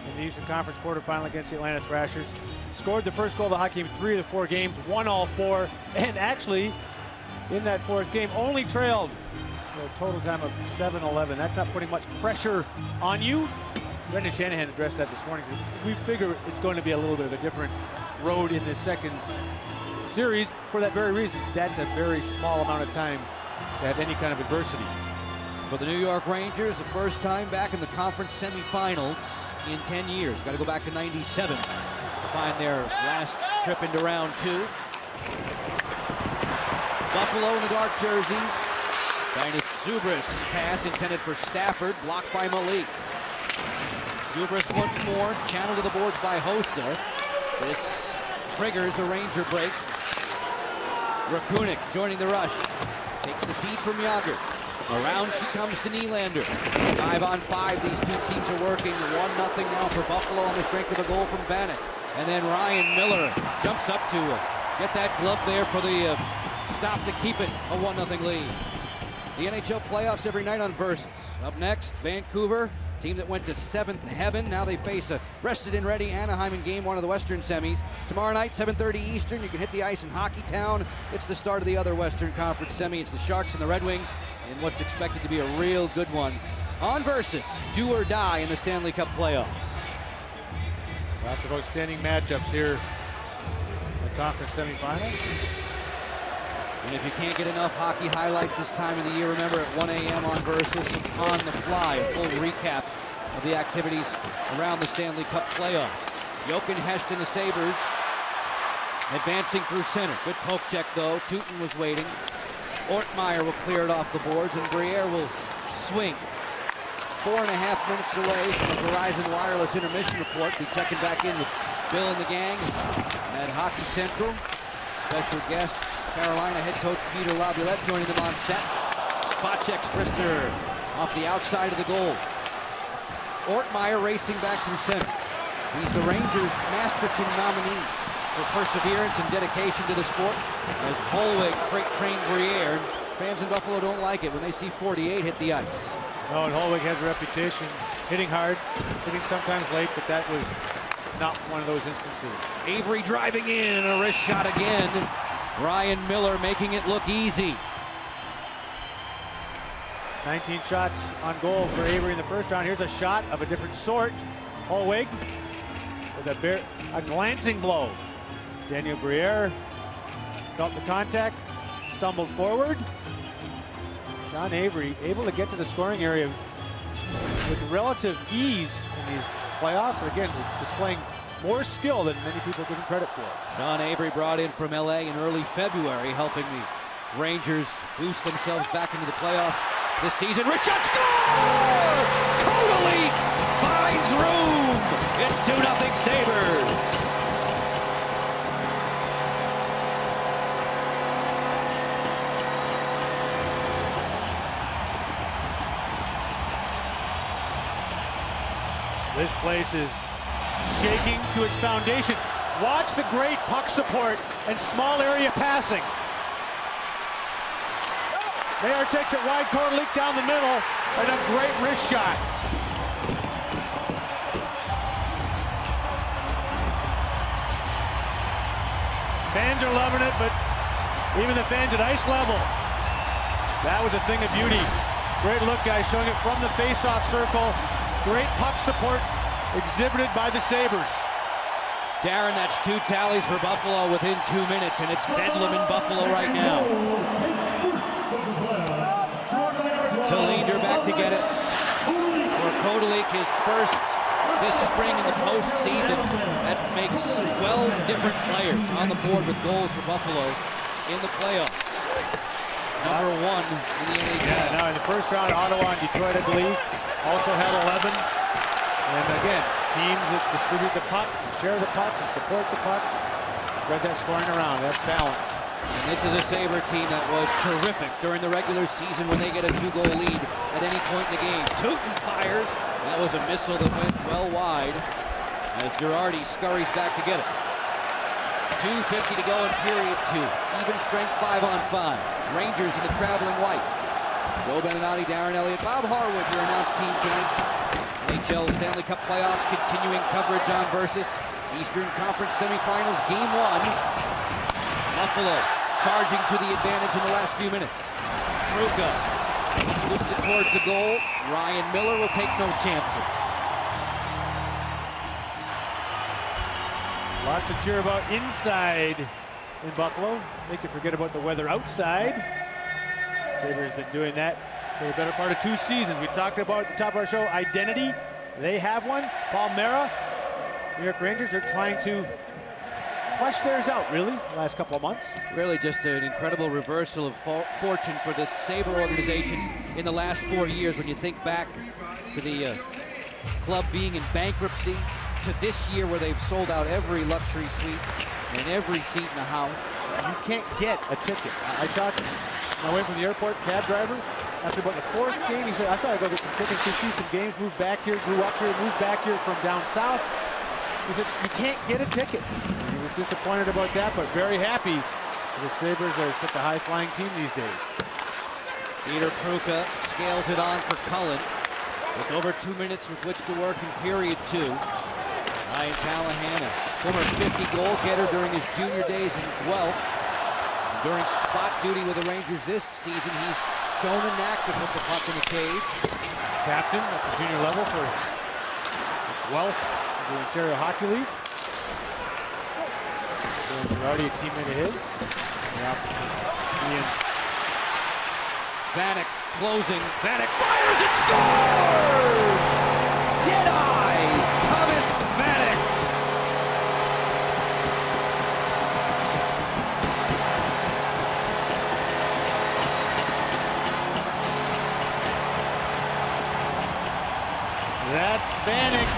in the Eastern Conference quarterfinal against the Atlanta Thrashers. Scored the first goal of the hockey game 3 of the 4 games, won all 4, and actually in that 4th game only trailed a total time of 7-11. That's not putting much pressure on you. Brendan Shanahan addressed that this morning. We figure it's going to be a little bit of a different road in this second series for that very reason. That's a very small amount of time to have any kind of adversity. For the New York Rangers, the first time back in the conference semifinals in 10 years. Got to go back to '97 to find their last trip into round 2. Buffalo in the dark jerseys. Dainis Zubris' pass intended for Stafford, blocked by Malik. Zubris once more, channeled to the boards by Hossa. This triggers a Ranger break. Rakunik joining the rush. Takes the feed from Yager. Around she comes to Nylander. 5-on-5, these two teams are working. 1-0 now for Buffalo on the strength of a goal from Vanek. And then Ryan Miller jumps up to get that glove there for the stop to keep it a 1-0 lead. The NHL playoffs every night on Versus. Up next, Vancouver, team that went to 7th heaven. Now they face a rested and ready Anaheim in Game 1 of the Western semis. Tomorrow night, 7:30 Eastern, you can hit the ice in Hockeytown. It's the start of the other Western Conference semi. It's the Sharks and the Red Wings in what's expected to be a real good one. On Versus, do or die in the Stanley Cup playoffs. Lots of outstanding matchups here in the conference semifinals. And if you can't get enough hockey highlights this time of the year, remember at 1 a.m. on Versus, it's on the fly, a full recap of the activities around the Stanley Cup playoffs. Jochen Hecht and the Sabres advancing through center. Good poke check though. Teuton was waiting. Ortmeyer will clear it off the boards, and Briere will swing. 4.5 minutes away from a Verizon Wireless intermission report. Be checking back in with Bill and the gang at Hockey Central. Special guest, Carolina head coach Peter Laviolette joining them on set. Spot checks Rister off the outside of the goal. Ortmeyer racing back through center. He's the Rangers' Masterton nominee for perseverance and dedication to the sport. As Holweg freight train Briere. Fans in Buffalo don't like it when they see 48 hit the ice. No, and Holweg has a reputation hitting hard, hitting sometimes late, but that was not one of those instances. Avery driving in, and a wrist shot again. Ryan Miller making it look easy. 19 shots on goal for Avery in the first round. Here's a shot of a different sort. Holweg with a glancing blow. Daniel Briere felt the contact, stumbled forward. Sean Avery able to get to the scoring area with relative ease in these playoffs. Again, displaying more skill than many people give him credit for. Sean Avery brought in from LA in early February, helping the Rangers boost themselves back into the playoff this season. Rashad score! Totally finds room. It's 2-0 Sabres. This place is shaking to its foundation. Watch the great puck support and small area passing. Mayer takes it wide, Kordelik down the middle, and a great wrist shot. Fans are loving it, but even the fans at ice level, that was a thing of beauty. Great look, guys, showing it from the face-off circle. Great puck support exhibited by the Sabres. Darren, that's 2 tallies for Buffalo within 2 minutes, and it's bedlam in Buffalo right now. Linder back to get it. For Kordelik, his first this spring in the postseason. That makes 12 different players on the board with goals for Buffalo in the playoffs. Number 1 in the NHL. Yeah, now in the first round, Ottawa and Detroit, I believe, also had 11. And again, teams that distribute the puck, share the puck, and support the puck, spread that scoring around. That's balance. And this is a Sabre team that was terrific during the regular season when they get a 2-goal lead at any point in the game. Teuton fires. That was a missile that went well wide as Girardi scurries back to get it. 2:50 to go in period 2. Even strength 5-on-5. Rangers in the traveling white. Joe Beninati, Darren Elliott, Bob Harwood, your announced team tonight. NHL Stanley Cup playoffs continuing coverage on Versus. Eastern Conference semifinals, game 1. Buffalo charging to the advantage in the last few minutes. Kruka scoops it towards the goal. Ryan Miller will take no chances. Lots to cheer about inside in Buffalo. Make you forget about the weather outside. Sabres been doing that for the better part of 2 seasons. We talked about at the top of our show, identity. They have one. Paul Mera, New York Rangers are trying to flesh theirs out, really, the last couple of months. Really just an incredible reversal of fortune for this Sabre organization in the last 4 years when you think back to the club being in bankruptcy to this year where they've sold out every luxury suite and every seat in the house. You can't get a ticket. I talked on my way from the airport, cab driver, after about the 4th game, he said, I thought I'd go get some tickets to see some games, moved back here, grew up here, moved back here from down south. He said, you can't get a ticket. He was disappointed about that, but very happy. The Sabres are such a high-flying team these days. Peter Pruka scales it on for Cullen. With over 2 minutes with which to work in period 2. Ryan Callahan, a former 50 goal getter during his junior days in Guelph. And during spot duty with the Rangers this season, he's shown a knack to put the puck in the cage. Captain at the junior level for Guelph, the Ontario Hockey League. Already a teammate of his. Vanek closing. Vanek fires and scores! Dead eye! Thomas Vanek! That's Vanek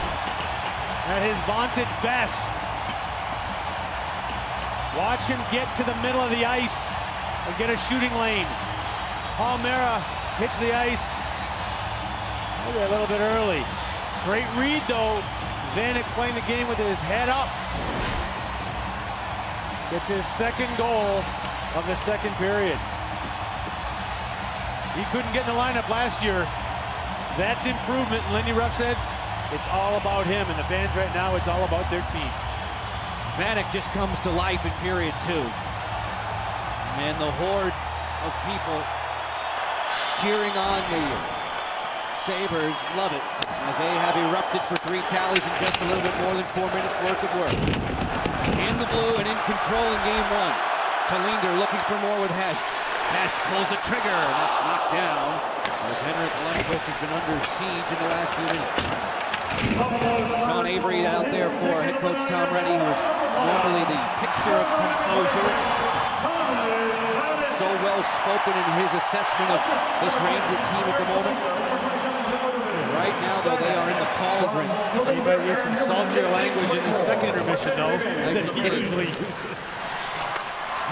at his vaunted best. Watch him get to the middle of the ice and get a shooting lane. Palmera hits the ice maybe a little bit early. Great read though. Vanek playing the game with his head up. Gets his 2nd goal of the 2nd period. He couldn't get in the lineup last year. That's improvement. Lindy Ruff said it's all about him, and the fans right now, it's all about their team. Vanek just comes to life in period 2. And the horde of people cheering on the Sabres love it as they have erupted for 3 tallies in just a little bit more than 4 minutes worth of work. In the blue and in control in game 1. Talinder looking for more with Hesh. Hesh pulls the trigger, and that's knocked down as Henrik Lundqvist has been under siege in the last few minutes. Sean Avery out there for head coach Tom Rennie, who is normally the picture of composure. So well spoken in his assessment of this Ranger team at the moment. Right now, though, they are in the cauldron. He might use some saltier language in the 2nd intermission, though, that he usually uses.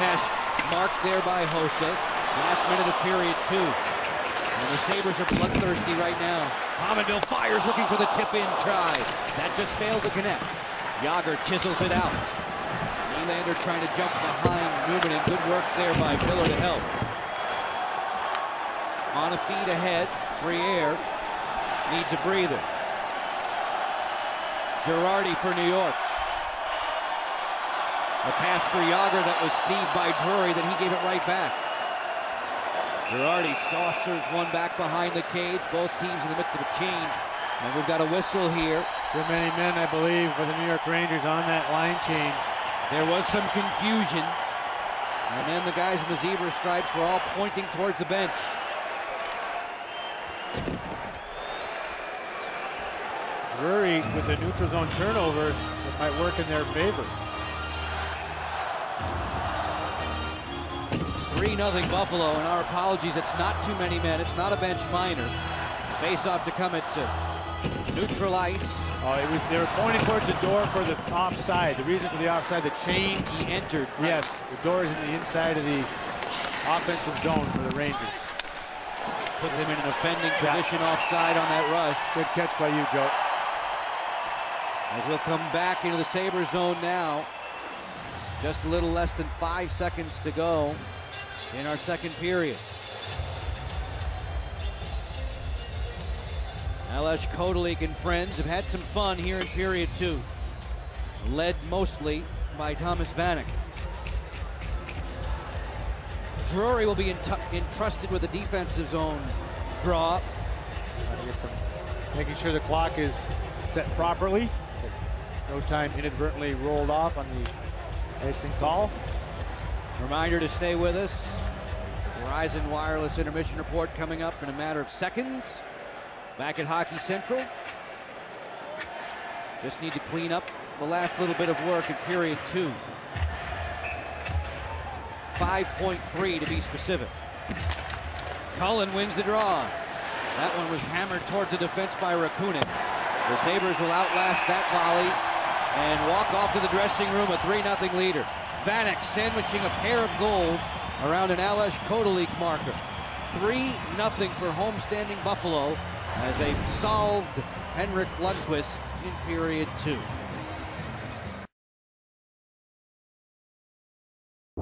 Hesh marked there by Hossa. Last minute of period 2. And the Sabres are bloodthirsty right now. Pominville fires, looking for the tip-in try. That just failed to connect. Yager chisels it out. Nylander trying to jump behind Newman, and good work there by Miller to help. On a feed ahead, Briere needs a breather. Girardi for New York. A pass for Yager that was thieved by Drury, then he gave it right back. Girardi saucers one back behind the cage. Both teams in the midst of a change. And we've got a whistle here. Too many men, I believe, for the New York Rangers on that line change. There was some confusion. And then the guys in the zebra stripes were all pointing towards the bench. Drury with the neutral zone turnover, it might work in their favor. It's 3-0 Buffalo, and our apologies, it's not too many men. It's not a bench minor. Face-off to come at neutral ice. They were pointing towards the door for the offside. The reason for the offside, the change. He entered. Right? Yes, the door is in the inside of the offensive zone for the Rangers. Put them in an offending position offside on that rush. Good catch by you, Joe. As we'll come back into the Sabres zone now. Just a little less than 5 seconds to go in our 2nd period. Alesh Kotelik and friends have had some fun here in period 2. Led mostly by Thomas Vanek. Drury will be entrusted with a defensive zone draw. Making sure the clock is set properly. No time inadvertently rolled off on the icing call. Reminder to stay with us. Verizon Wireless Intermission Report coming up in a matter of seconds. Back at Hockey Central. Just need to clean up the last little bit of work in period 2. 5.3 to be specific. Cullen wins the draw. That one was hammered towards the defense by Rakunin. The Sabres will outlast that volley and walk off to the dressing room a 3-0 leader. Vanek sandwiching a pair of goals around an Ales Kotelik marker. 3-0 for homestanding Buffalo as they've solved Henrik Lundqvist in period 2.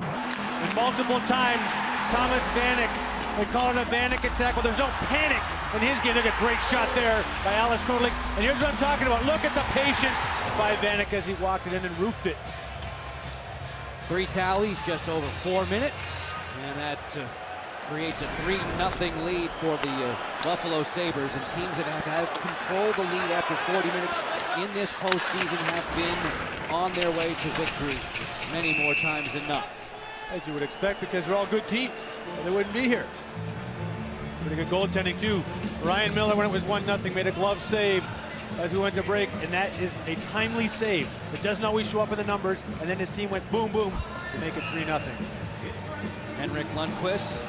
And multiple times, Thomas Vanek, they call it a Vanek attack. Well, there's no panic in his game. Look at a great shot there by Ales Kotelik. And here's what I'm talking about. Look at the patience by Vanek as he walked it in and roofed it. 3 tallies, just over 4 minutes. And that creates a 3-0 lead for the Buffalo Sabres. And teams that have controlled the lead after 40 minutes in this postseason have been on their way to victory many more times than not. As you would expect, because they're all good teams. They wouldn't be here. Pretty good goaltending, too. Ryan Miller, when it was 1-0, made a glove save as we went to break, and that is a timely save. It doesn't always show up in the numbers, and then his team went boom, boom to make it 3-0. Henrik Lundqvist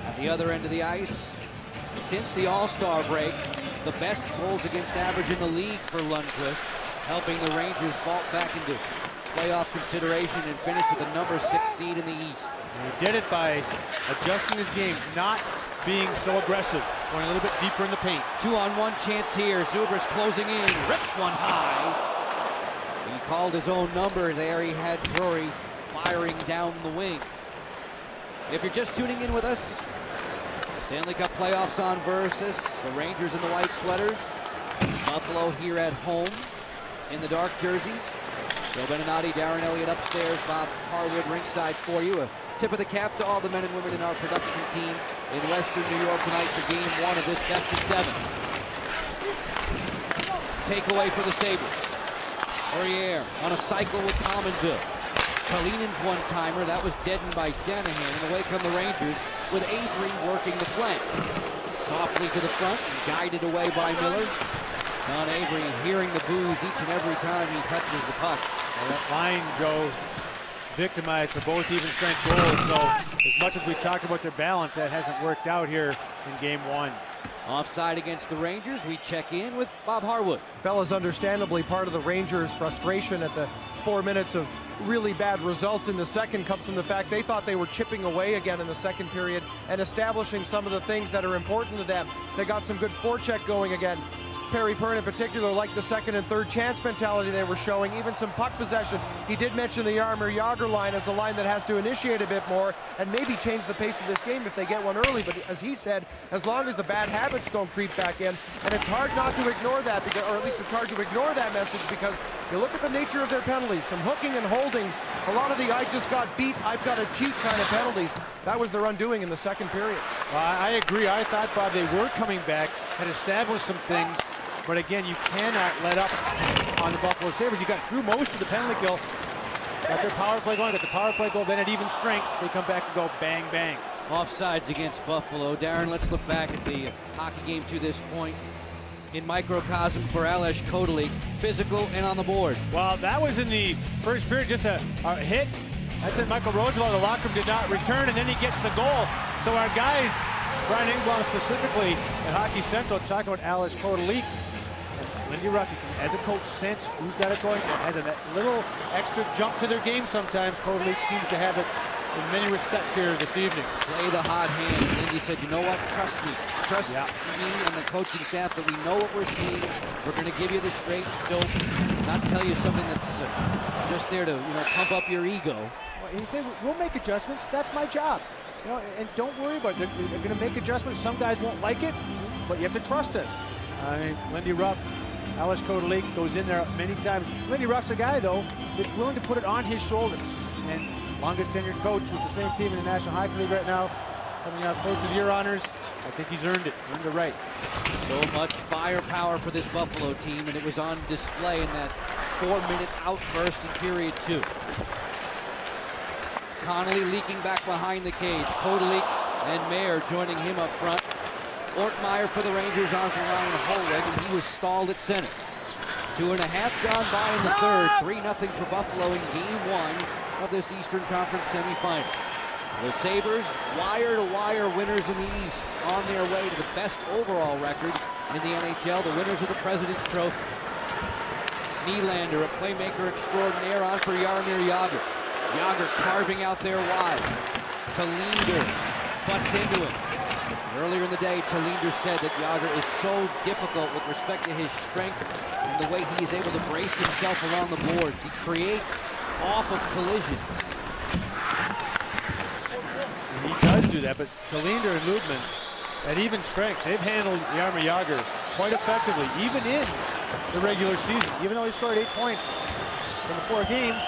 at the other end of the ice. Since the All-Star break, the best goals against average in the league for Lundqvist, helping the Rangers vault back into playoff consideration and finish with the number 6 seed in the East. And he did it by adjusting his game, not being so aggressive, going a little bit deeper in the paint. 2-on-1 chance here. Zubrus closing in, rips one high. He called his own number there. He had Drury firing down the wing. If you're just tuning in with us, Stanley Cup playoffs on versus the Rangers in the white sweaters. Buffalo here at home in the dark jerseys. Joe Beninati, Darren Elliott upstairs, Bob Harwood ringside for you. A tip of the cap to all the men and women in our production team in Western New York tonight for Game 1 of this best of 7. Takeaway for the Sabres. Aurier on a cycle with Pominville. Kalinen's one-timer, that was deadened by Danahan, and away come the Rangers with Avery working the flank. Softly to the front, guided away by Miller. Don Avery hearing the boos each and every time he touches the puck. Well, that line, Joe, victimized for both even strength goals, so as much as we talked about their balance, that hasn't worked out here in Game 1. Offside against the Rangers, we check in with Bob Harwood. Fellas, understandably, part of the Rangers' frustration at the 4 minutes of really bad results in the second comes from the fact they thought they were chipping away again in the second period and establishing some of the things that are important to them. They got some good forecheck going again. Perry Pern in particular liked the second and third chance mentality they were showing, even some puck possession. He did mention the Yarmer-Yager line as a line that has to initiate a bit more and maybe change the pace of this game if they get one early, but as he said, as long as the bad habits don't creep back in, and it's hard not to ignore that, because, or at least it's hard to ignore that message, because you look at the nature of their penalties, some hooking and holdings, a lot of the I just got beat, I've got to cheat kind of penalties. That was their undoing in the second period. I agree. I thought, Bob, they were coming back, had established some things. But again, you cannot let up on the Buffalo Sabres. You got through most of the penalty kill. Got their power play going, got the power play goal, then at even strength, they come back and go bang, bang. Offsides against Buffalo. Darren, let's look back at the hockey game to this point. In microcosm for Ales Kotelik, physical and on the board. Well, that was in the first period, just a hit. That sent Michael Roosevelt, the locker room did not return, and then he gets the goal. So our guys, Brian Engblom specifically at Hockey Central, talking about Ales Kotelik. Lindy Ruff, as a coach, sense who's got it going, and has a little extra jump to their game sometimes. Kotelik seems to have it in many respects here this evening. Play the hot hand. Lindy said, you know what, trust me. Trust me and the coaching staff that we know what we're seeing. We're going to give you the straight dope, not tell you something that's just there to, pump up your ego. Well, he said, we'll make adjustments. That's my job. And don't worry about it. They're going to make adjustments. Some guys won't like it, but you have to trust us. I mean, Lindy Ruff, Ales Kotelik goes in there many times. Lindy Ruff's a guy, though, that's willing to put it on his shoulders. And longest tenured coach with the same team in the National Hockey League right now, coming out Coach of the Year honors. I think he's earned it, earned the right. So much firepower for this Buffalo team, and it was on display in that 4-minute outburst in period 2. Connolly leaking back behind the cage. Kotelik and Mayer joining him up front. Ortmeyer for the Rangers on from Ryan Holweg, and he was stalled at center. 2.5 gone by in the third. 3-0 for Buffalo in Game 1 of this Eastern Conference semifinal. The Sabres, wire-to-wire winners in the East, on their way to the best overall record in the NHL, the winners of the President's Trophy. Nylander, a playmaker extraordinaire, on for Jaromir Jagr. Jagr carving out there wide. Nylander butts into him. Earlier in the day, Nylander said that Jagr is so difficult with respect to his strength and the way he is able to brace himself along the boards. He creates off of collisions. He does do that, but Nylander and Lubman, at even strength, they've handled Jaromir Jagr quite effectively, even in the regular season. Even though he scored 8 points in the 4 games,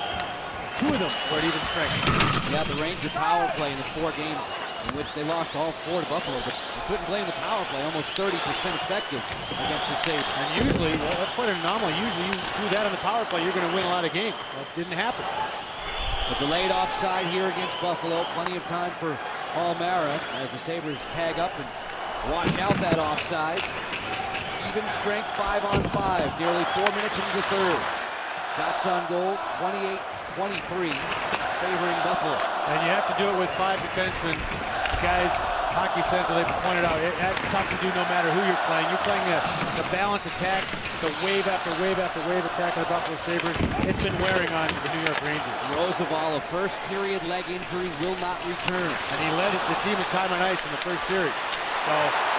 2 of them were at even strength. Yeah, the Ranger power play in the 4 games in which they lost all 4 to Buffalo, but you couldn't blame the power play, almost 30% effective against the Sabres. And usually, well, that's quite an anomaly. Usually you do that on the power play, you're going to win a lot of games. That didn't happen. A delayed offside here against Buffalo. Plenty of time for Almara as the Sabres tag up and wash out that offside. Even strength 5-on-5, nearly 4 minutes into the third. Shots on goal, 28-23, favoring Buffalo. And you have to do it with 5 defensemen. Guys, Hockey Central, they've pointed out, that's tough to do no matter who you're playing. You're playing the balanced attack, the wave after wave after wave attack of the Buffalo Sabres. It's been wearing on the New York Rangers. Roosevelt, a first period leg injury, will not return. And he led the team in time on ice in the first series. So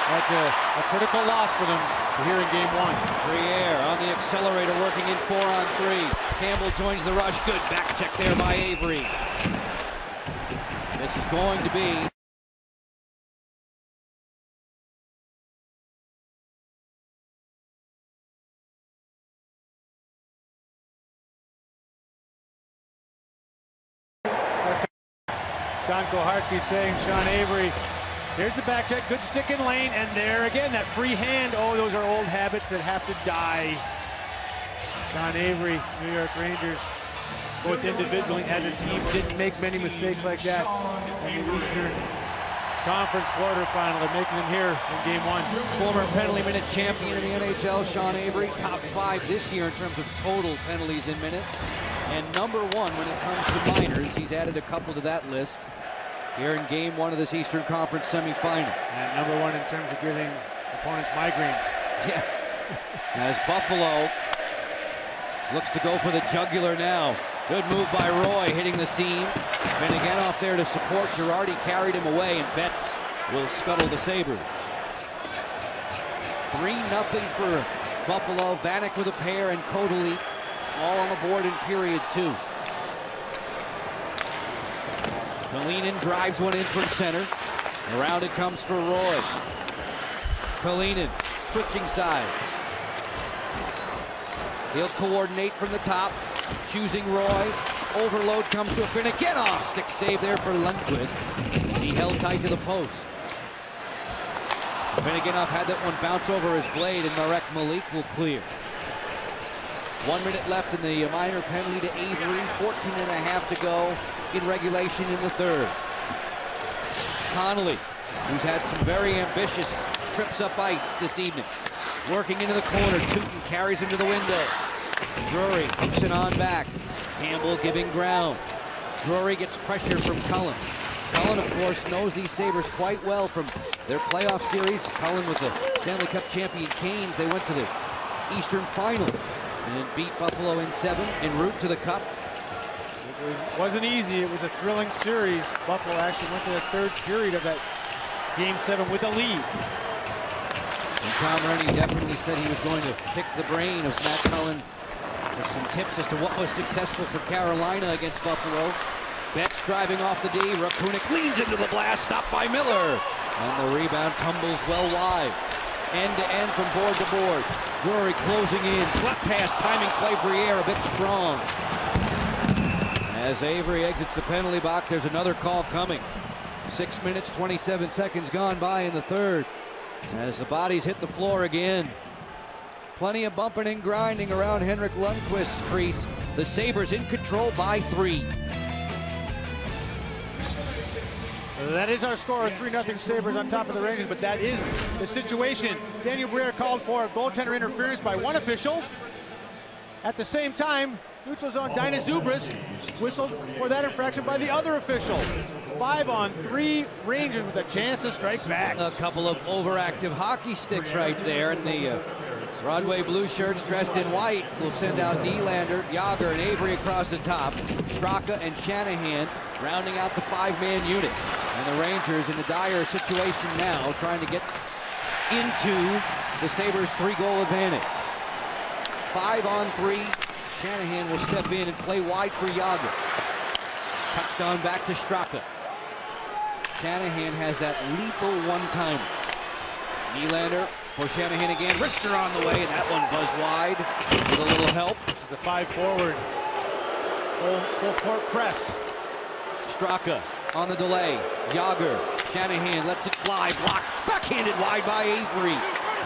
that's a critical loss for them here in game 1. Briere on the accelerator, working in 4-on-3. Campbell joins the rush. Good back check there by Avery. This is going to be Don Koharski saying, Sean Avery, here's the back check, good stick in lane, and there again, that free hand. Oh, those are old habits that have to die. Sean Avery, New York Rangers, both individually as a team, didn't make many mistakes like that in the Eastern Conference quarterfinal. They're making them here in game 1. Former penalty minute champion in the NHL, Sean Avery, top 5 this year in terms of total penalties in minutes. And number 1 when it comes to minors. He's added a couple to that list here in game 1 of this Eastern Conference semifinal. And number 1 in terms of giving opponents migraines. Yes. As Buffalo looks to go for the jugular now. Good move by Roy, hitting the seam. Finnegan off there to support. Girardi carried him away, and Betts will scuttle the Sabres. 3-0 for Buffalo. Vanek with a pair and Kodaly all on the board in period 2. Kalinin drives one in from center. Around it comes for Roy. Kalinin switching sides. He'll coordinate from the top, choosing Roy. Overload comes to a Finnegan off. Stick save there for Lundqvist. He held tight to the post. Finnegan had that one bounce over his blade, and Marek Malik will clear. 1 minute left in the minor penalty to Avery. 14.5 to go in regulation in the third. Connolly, who's had some very ambitious trips up ice this evening. Working into the corner. Tootin carries him to the window. Drury hooks it on back. Campbell giving ground. Drury gets pressure from Cullen. Cullen, of course, knows these Sabres quite well from their playoff series. Cullen with the Stanley Cup champion Canes. They went to the Eastern Final and beat Buffalo in 7 en route to the Cup. It wasn't easy. It was a thrilling series. Buffalo actually went to the 3rd period of that game 7 with a lead. And Tom Rennie definitely said he was going to pick the brain of Matt Cullen with some tips as to what was successful for Carolina against Buffalo. Betts driving off the D. Rakunik leans into the blast, stopped by Miller. And the rebound tumbles well wide. End to end from board to board. Drury closing in. Slap pass, timing play. Briere a bit strong. As Avery exits the penalty box, there's another call coming. 6 minutes, 27 seconds gone by in the third. As the bodies hit the floor again. Plenty of bumping and grinding around Henrik Lundqvist's crease. The Sabres in control by 3. That is our score, 3-0 Sabres on top of the Rangers, but that is the situation. Daniel Briere called for goaltender interference by one official. At the same time, neutral zone Dinah Zubris whistled for that infraction by the other official. 5-on-3, Rangers with a chance to strike back. A couple of overactive hockey sticks right there, and the Broadway blue shirts dressed in white will send out Nylander, Yager, and Avery across the top. Straka and Shanahan rounding out the 5-man unit. And the Rangers in a dire situation now, trying to get into the Sabres' 3-goal advantage. 5-on-3. Shanahan will step in and play wide for Yager. Touchdown back to Straka. Shanahan has that lethal one-timer. Nylander for Shanahan again. Rister on the way, and that one buzzed wide with a little help. This is a 5-forward. Full court press. Straka on the delay. Yager. Shanahan lets it fly. Blocked. Backhanded wide by Avery.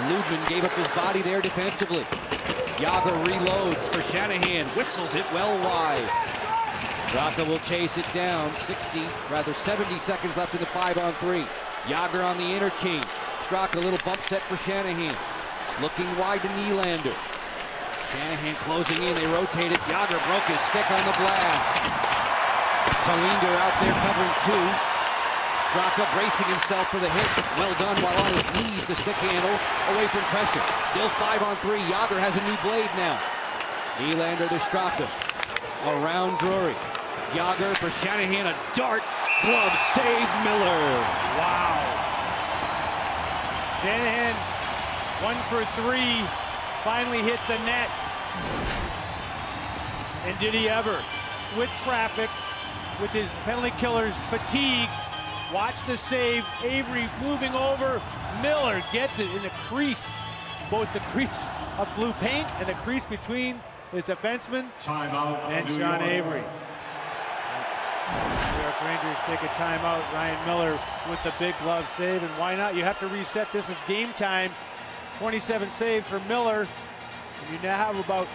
Ludman gave up his body there defensively. Yager reloads for Shanahan. Whistles it well wide. Straka will chase it down. 70 seconds left in the 5-on-3. Yager on the interchange. Straka, a little bump set for Shanahan. Looking wide to Nylander. Shanahan closing in. They rotate it. Yager broke his stick on the blast. Talinder out there covering 2. Straka bracing himself for the hit. Well done while on his knees to stick handle. Away from pressure. Still 5-on-3. Yager has a new blade now. Nylander to Straka. Around Drury. Yager for Shanahan. A dart. Glove save Miller. Wow. Shanahan, 1 for 3, finally hit the net. And did he ever? With traffic, with his penalty killer's fatigue. Watch the save. Avery moving over. Miller gets it in the crease. Both the crease of blue paint and the crease between his defenseman and Sean Avery. New York Rangers take a timeout. Ryan Miller with the big glove save, and why not? You have to reset. This is game time. 27 saves for Miller. And you now have about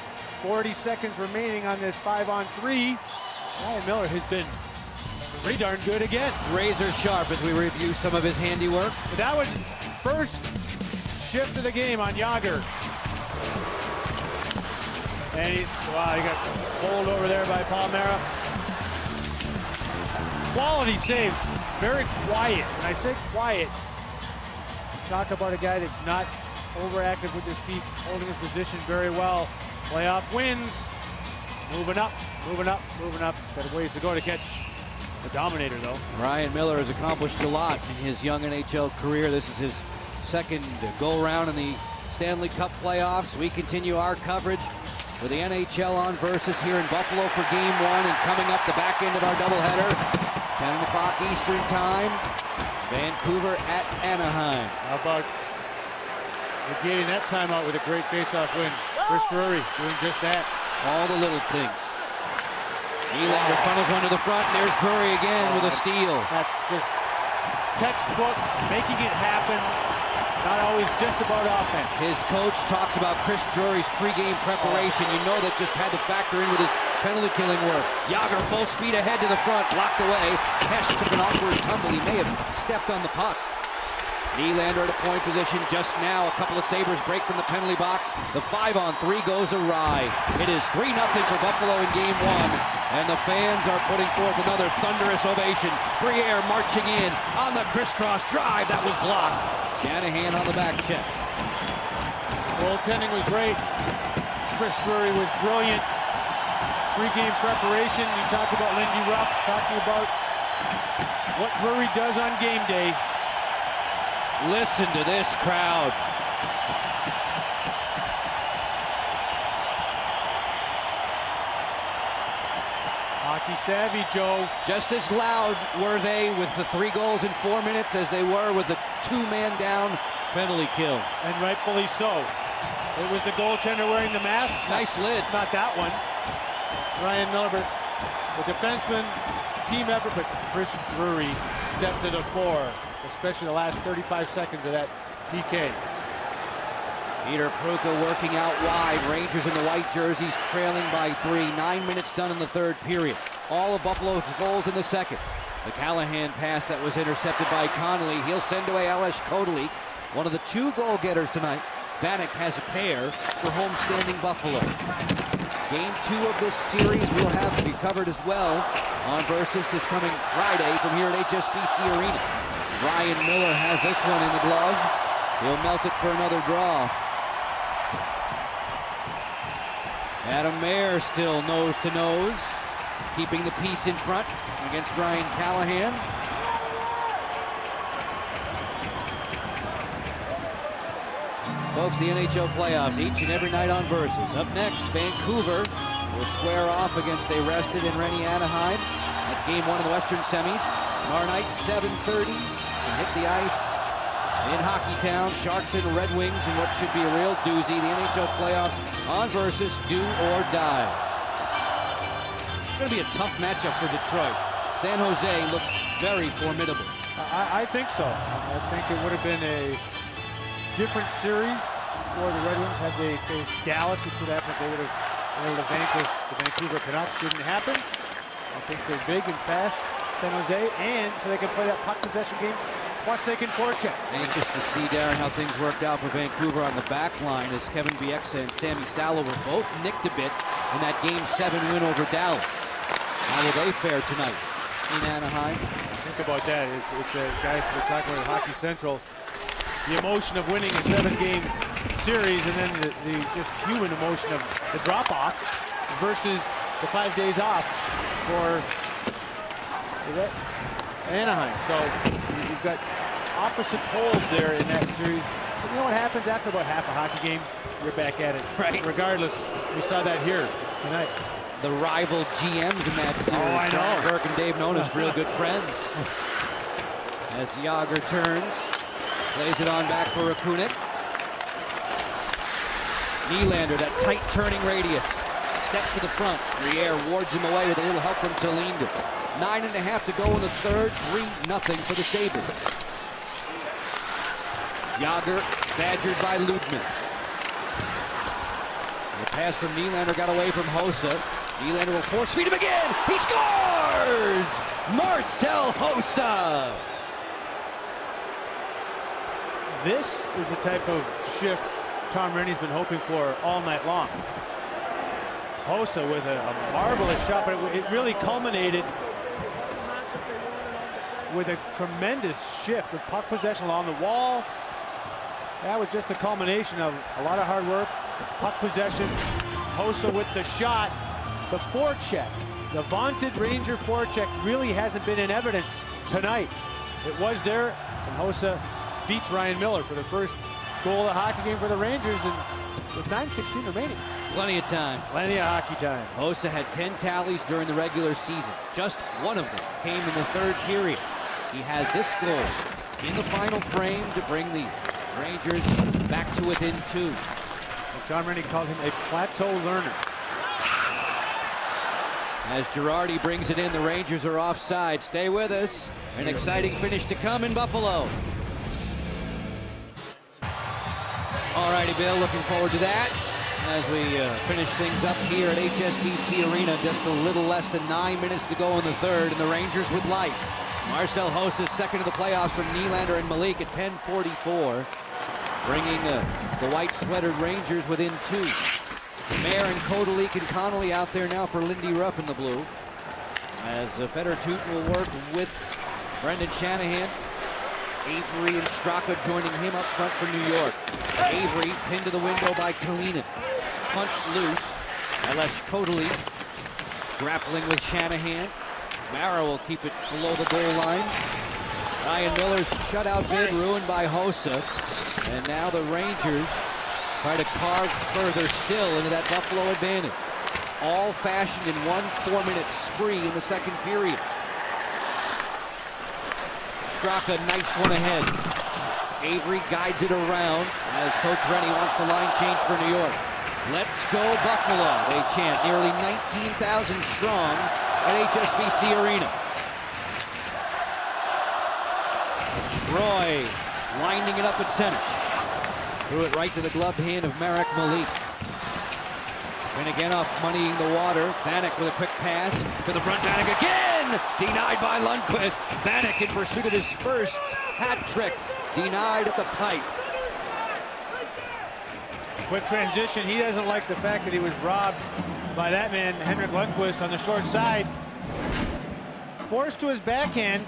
40 seconds remaining on this 5-on-3. Ryan Miller has been pretty darn good again. Razor sharp as we review some of his handiwork. But that was first shift of the game on Yager. And he got pulled over there by Palmera. Quality saves, very quiet. When I say quiet, talk about a guy that's not overactive with his feet, holding his position very well. Playoff wins, moving up, moving up, moving up. Got a ways to go to catch the dominator, though. Ryan Miller has accomplished a lot in his young NHL career. This is his second go-round in the Stanley Cup playoffs. We continue our coverage with the NHL on Versus here in Buffalo for Game 1, and coming up the back end of our doubleheader. 10 o'clock Eastern time, Vancouver at Anaheim. How about negating that timeout with a great face-off win? Chris Drury doing just that. All the little things. Nylander funnels one to the front, and there's Drury again with a steal. That's just textbook, making it happen. Not always just about offense. His coach talks about Chris Drury's pregame preparation. You know that just had to factor in with his penalty killing work. Yager full speed ahead to the front, blocked away. Hesh took an awkward tumble. He may have stepped on the puck. Nylander at a point position just now. A couple of Sabres break from the penalty box. The 5-on-3 goes awry. It is 3-0 for Buffalo in Game 1. And the fans are putting forth another thunderous ovation. Briere marching in on the crisscross drive. That was blocked. Shanahan on the back check. Goaltending was great. Chris Drury was brilliant. Pre-game preparation. We talked about Lindy Ruff, talking about what Drury does on game day. Listen to this crowd. Hockey savvy, Joe. Just as loud were they with the 3 goals in 4 minutes as they were with the 2-man down penalty kill. And rightfully so. It was the goaltender wearing the mask. Nice lid. Not that one. Ryan Miller, the defenseman, team effort, but Chris Drury stepped to the fore, especially the last 35 seconds of that PK. Peter Pruka working out wide. Rangers in the white jerseys trailing by 3. 9 minutes done in the third period. All of Buffalo's goals in the second. The Callahan pass that was intercepted by Connolly. He'll send away Alesh Kotelik, one of the 2 goal getters tonight. Vanek has a pair for homestanding Buffalo. Game 2 of this series will have to be covered as well on Versus this coming Friday from here at HSBC Arena. Ryan Miller has this one in the glove. He'll melt it for another draw. Adam Mayer still nose to nose, keeping the piece in front against Ryan Callahan. Folks, the NHL playoffs each and every night on Versus. Up next, Vancouver will square off against a rested and Rennie Anaheim. That's game 1 of the Western semis. Tomorrow night, 7:30, and hit the ice in Hockeytown. Sharks and Red Wings in what should be a real doozy. The NHL playoffs on Versus, do or die. It's going to be a tough matchup for Detroit. San Jose looks very formidable. I think so. I think it would have been a different series for the Red Wings had they faced Dallas, which would happen if they would have been able to vanquish the Vancouver Canucks. Didn't happen. I think they're big and fast, San Jose, and so they can play that puck possession game. Plus they can forecheck. Anxious to see, Darren, how things worked out for Vancouver on the back line as Kevin Bieksa and Sammy Salo were both nicked a bit in that Game 7 win over Dallas. How will they fare tonight in Anaheim? Think about that. It's guys, we're talking about Hockey Central. The emotion of winning a 7-game series and then the just human emotion of the drop-off versus the 5 days off for Anaheim. So you've got opposite poles there in that series. But you know what happens after about half a hockey game? You're back at it. Right. Regardless, we saw that here tonight. The rival GMs in that series. Oh, I know. Burke and Dave known as real good friends. As Jágr turns. Plays it on back for Rakunik. Nylander, that tight turning radius. Steps to the front. Briere wards him away with a little help from Talinder. 9.5 to go in the third. 3-0 for the Sabres. Jágr badgered by Ludman. The pass from Nylander got away from Hossa. Nylander will force feed him again. He scores! Marcel Hossa! This is the type of shift Tom Rennie's been hoping for all night long. Hossa with a marvelous shot, but it really culminated with a tremendous shift of puck possession along the wall. That was just a culmination of a lot of hard work, puck possession. Hossa with the shot, the forecheck. The vaunted Ranger forecheck really hasn't been in evidence tonight. It was there, and Hossa beats Ryan Miller for the first goal of the hockey game for the Rangers, and with 9:16 remaining. Plenty of time. Plenty of hockey time. Hossa had 10 tallies during the regular season. Just one of them came in the third period. He has this goal in the final frame to bring the Rangers back to within 2. And John Rennie called him a plateau learner. As Girardi brings it in, the Rangers are offside. Stay with us. An exciting finish to come in Buffalo. All righty, Bill, looking forward to that as we finish things up here at HSBC Arena. Just a little less than 9 minutes to go in the third, and the Rangers with life. Marcel Hossa second of the playoffs from Nylander and Malik at 10:44, bringing the white sweatered Rangers within 2. Mayer and Kodalik and Connolly out there now for Lindy Ruff in the blue, as Fedor Toot will work with Brendan Shanahan. Avery and Straka joining him up front for New York. Avery pinned to the window by Kalinin. Punched loose. Alesh Kodalik grappling with Shanahan. Mara will keep it below the goal line. Ryan Miller's shutout bid ruined by Hossa. And now the Rangers try to carve further still into that Buffalo advantage. All fashioned in one 4-minute spree in the second period. Straka, nice one ahead. Avery guides it around as Coach Rennie wants the line change for New York. Let's go Buffalo, they chant, nearly 19,000 strong at HSBC Arena. Roy winding it up at center. Threw it right to the gloved hand of Marek Malik. Finnegan off moneying the water. Vanek with a quick pass to the front. Vanek again! Denied by Lundqvist. Vanek in pursuit of his first hat trick. Denied at the pipe. Quick transition. He doesn't like the fact that he was robbed by that man, Henrik Lundqvist, on the short side. Forced to his backhand.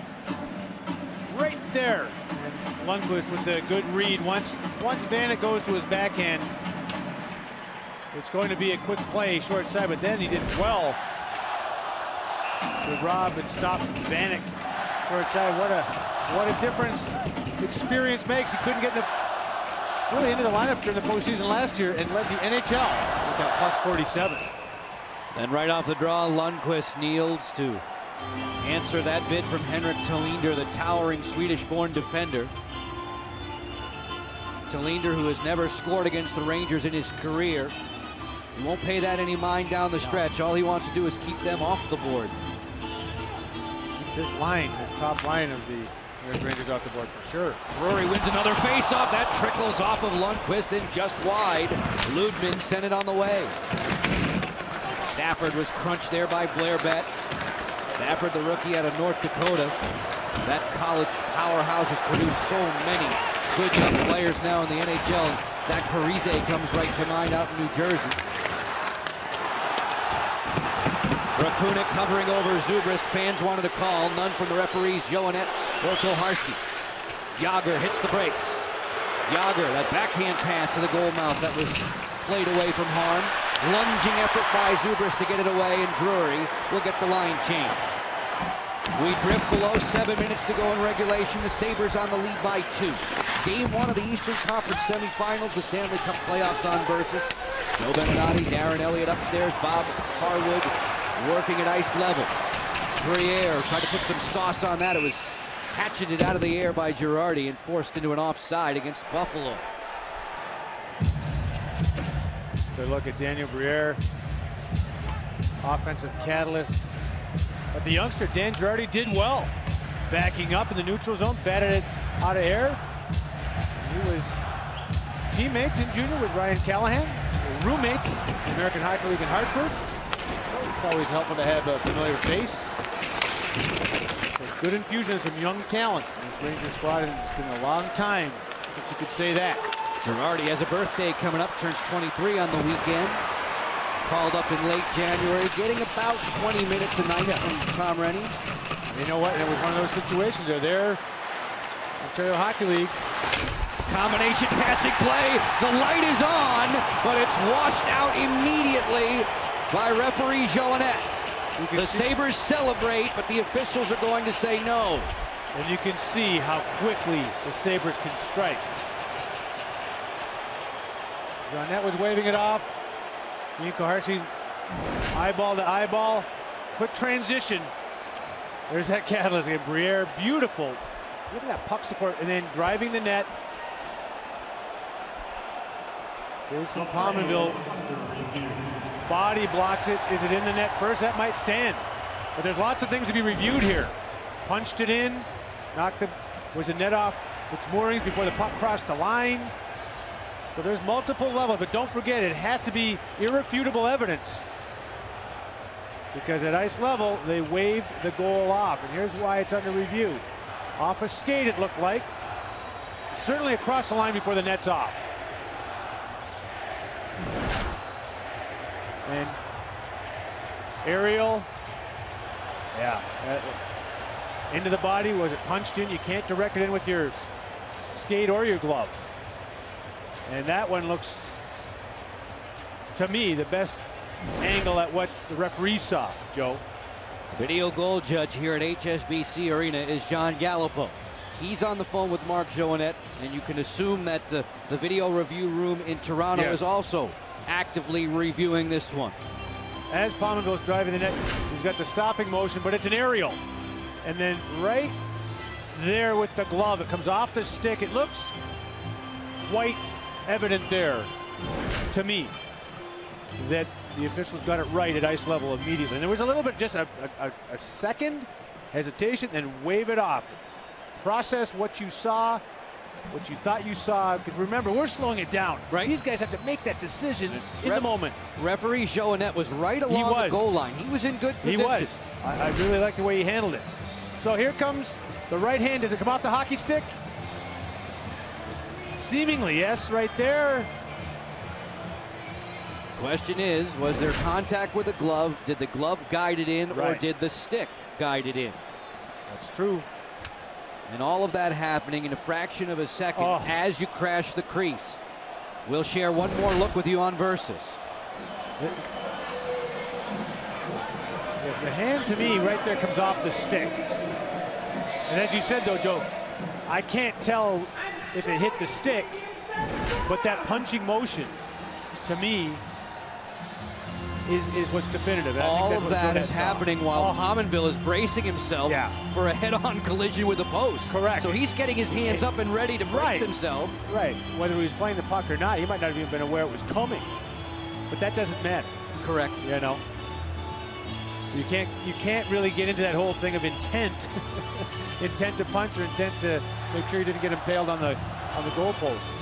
Right there. And Lundqvist with the good read. Once Vanek goes to his backhand, it's going to be a quick play short side, but then he did well to rob and stop Vanek short side. What a difference experience makes. He couldn't get really into the lineup during the postseason last year and led the NHL with that plus 47. Then right off the draw, Lundqvist kneels to answer that bid from Henrik Tallinder, the towering Swedish-born defender. Tallinder, who has never scored against the Rangers in his career. He won't pay that any mind down the stretch. All he wants to do is keep them off the board. Keep this line, this top line of the Rangers off the board for sure. Drury wins another face-off. That trickles off of Lundqvist and just wide. Ludman sent it on the way. Stafford was crunched there by Blair Betts. Stafford, the rookie out of North Dakota. That college powerhouse has produced so many good young players now in the NHL. Zach Parise comes right to mind out in New Jersey. Rakunik covering over Zubris. Fans wanted a call. None from the referees, Johanet or Koharski. Yager hits the brakes. Yager, that backhand pass to the goal mouth that was played away from harm. Lunging effort by Zubris to get it away, and Drury will get the line changed. We drift below 7 minutes to go in regulation. The Sabres on the lead by 2. Game 1 of the Eastern Conference Semifinals, the Stanley Cup playoffs on versus. Joe Beninati, Darren Elliott upstairs, Bob Harwood working at ice level. Briere tried to put some sauce on that. It was hatcheted out of the air by Girardi and forced into an offside against Buffalo. Good look at Daniel Briere, offensive catalyst. But the youngster, Dan Girardi, did well. Backing up in the neutral zone, batted it out of air. He was teammates in junior with Ryan Callahan, roommates in the American Hockey League in Hartford. It's always helpful to have a familiar face. So good infusion of some young talent in this Rangers squad, and it's been a long time since you could say that. Girardi has a birthday coming up, turns 23 on the weekend. Called up in late January, getting about 20 minutes a night from Tom Rennie. You know what? It was one of those situations. They're there, Ontario Hockey League. Combination passing play. The light is on, but it's washed out immediately by referee Johanet. The Sabres celebrate, but the officials are going to say no. And you can see how quickly the Sabres can strike. Johanet was waving it off. Ian Koharski, eyeball to eyeball. Quick transition. There's that catalyst again. Briere, beautiful. Look at that puck support, and then driving the net. There's some Pominville. Body blocks it. Is it in the net first? That might stand. But there's lots of things to be reviewed here. Punched it in. Was the net off its moorings before the puck crossed the line? So there's multiple levels, but don't forget, it has to be irrefutable evidence. Because at ice level, they waved the goal off. And here's why it's under review. Off a skate, it looked like. Certainly across the line before the net's off. And aerial. Yeah. Into the body. Was it punched in? You can't direct it in with your skate or your glove. And that one looks, to me, the best angle at what the referee saw, Joe. Video goal judge here at HSBC Arena is John Gallipo. He's on the phone with Mark Johanet, and you can assume that the video review room in Toronto is also actively reviewing this one. As Pominville's driving the net, he's got the stopping motion, but it's an aerial. And then right there with the glove, it comes off the stick. It looks quite evident there, to me, that the officials got it right at ice level immediately. And there was a little bit, just a second hesitation, then wave it off. Process what you saw, what you thought you saw, because remember, we're slowing it down. Right. These guys have to make that decision in the moment. Referee Johanet was right along the goal line. He was in good position. He was. I really like the way he handled it. So here comes the right hand. Does it come off the hockey stick? Seemingly, yes, right there. Question is, was there contact with the glove? Did the glove guide it in, or did the stick guide it in? That's true. And all of that happening in a fraction of a second as you crash the crease. We'll share one more look with you on Versus. The hand, to me, right there comes off the stick. And as you said, though, Joe, I can't tell if it hit the stick, but that punching motion, to me, is what's definitive. All of that is happening while Pominville is bracing himself for a head-on collision with the post. Correct. So he's getting his hands up and ready to brace himself. Right. Whether he was playing the puck or not, he might not have even been aware it was coming. But that doesn't matter. Correct. You know, you can't really get into that whole thing of intent, intent to punch or intent to make sure you didn't get impaled on the goalpost.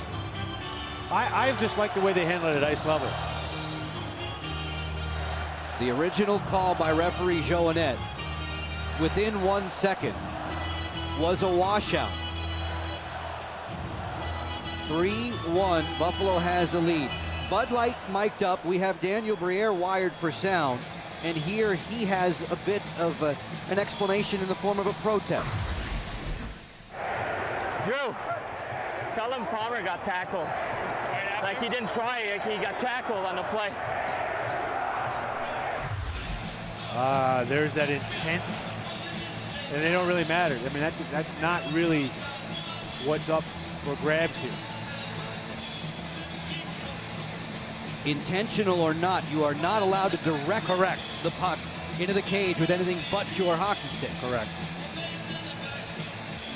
I just like the way they handled it at ice level. The original call by referee Joannette, within 1 second, was a washout. 3-1, Buffalo has the lead. Bud Light mic'd up. We have Daniel Briere wired for sound. And here he has a bit of an explanation in the form of a protest. Drew, tell him Palmer got tackled. Like he didn't try, like he got tackled on the play. There's that intent, and they don't really matter. I mean, that's not really what's up for grabs here. Intentional or not, you are not allowed to direct the puck into the cage with anything but your hockey stick. Correct.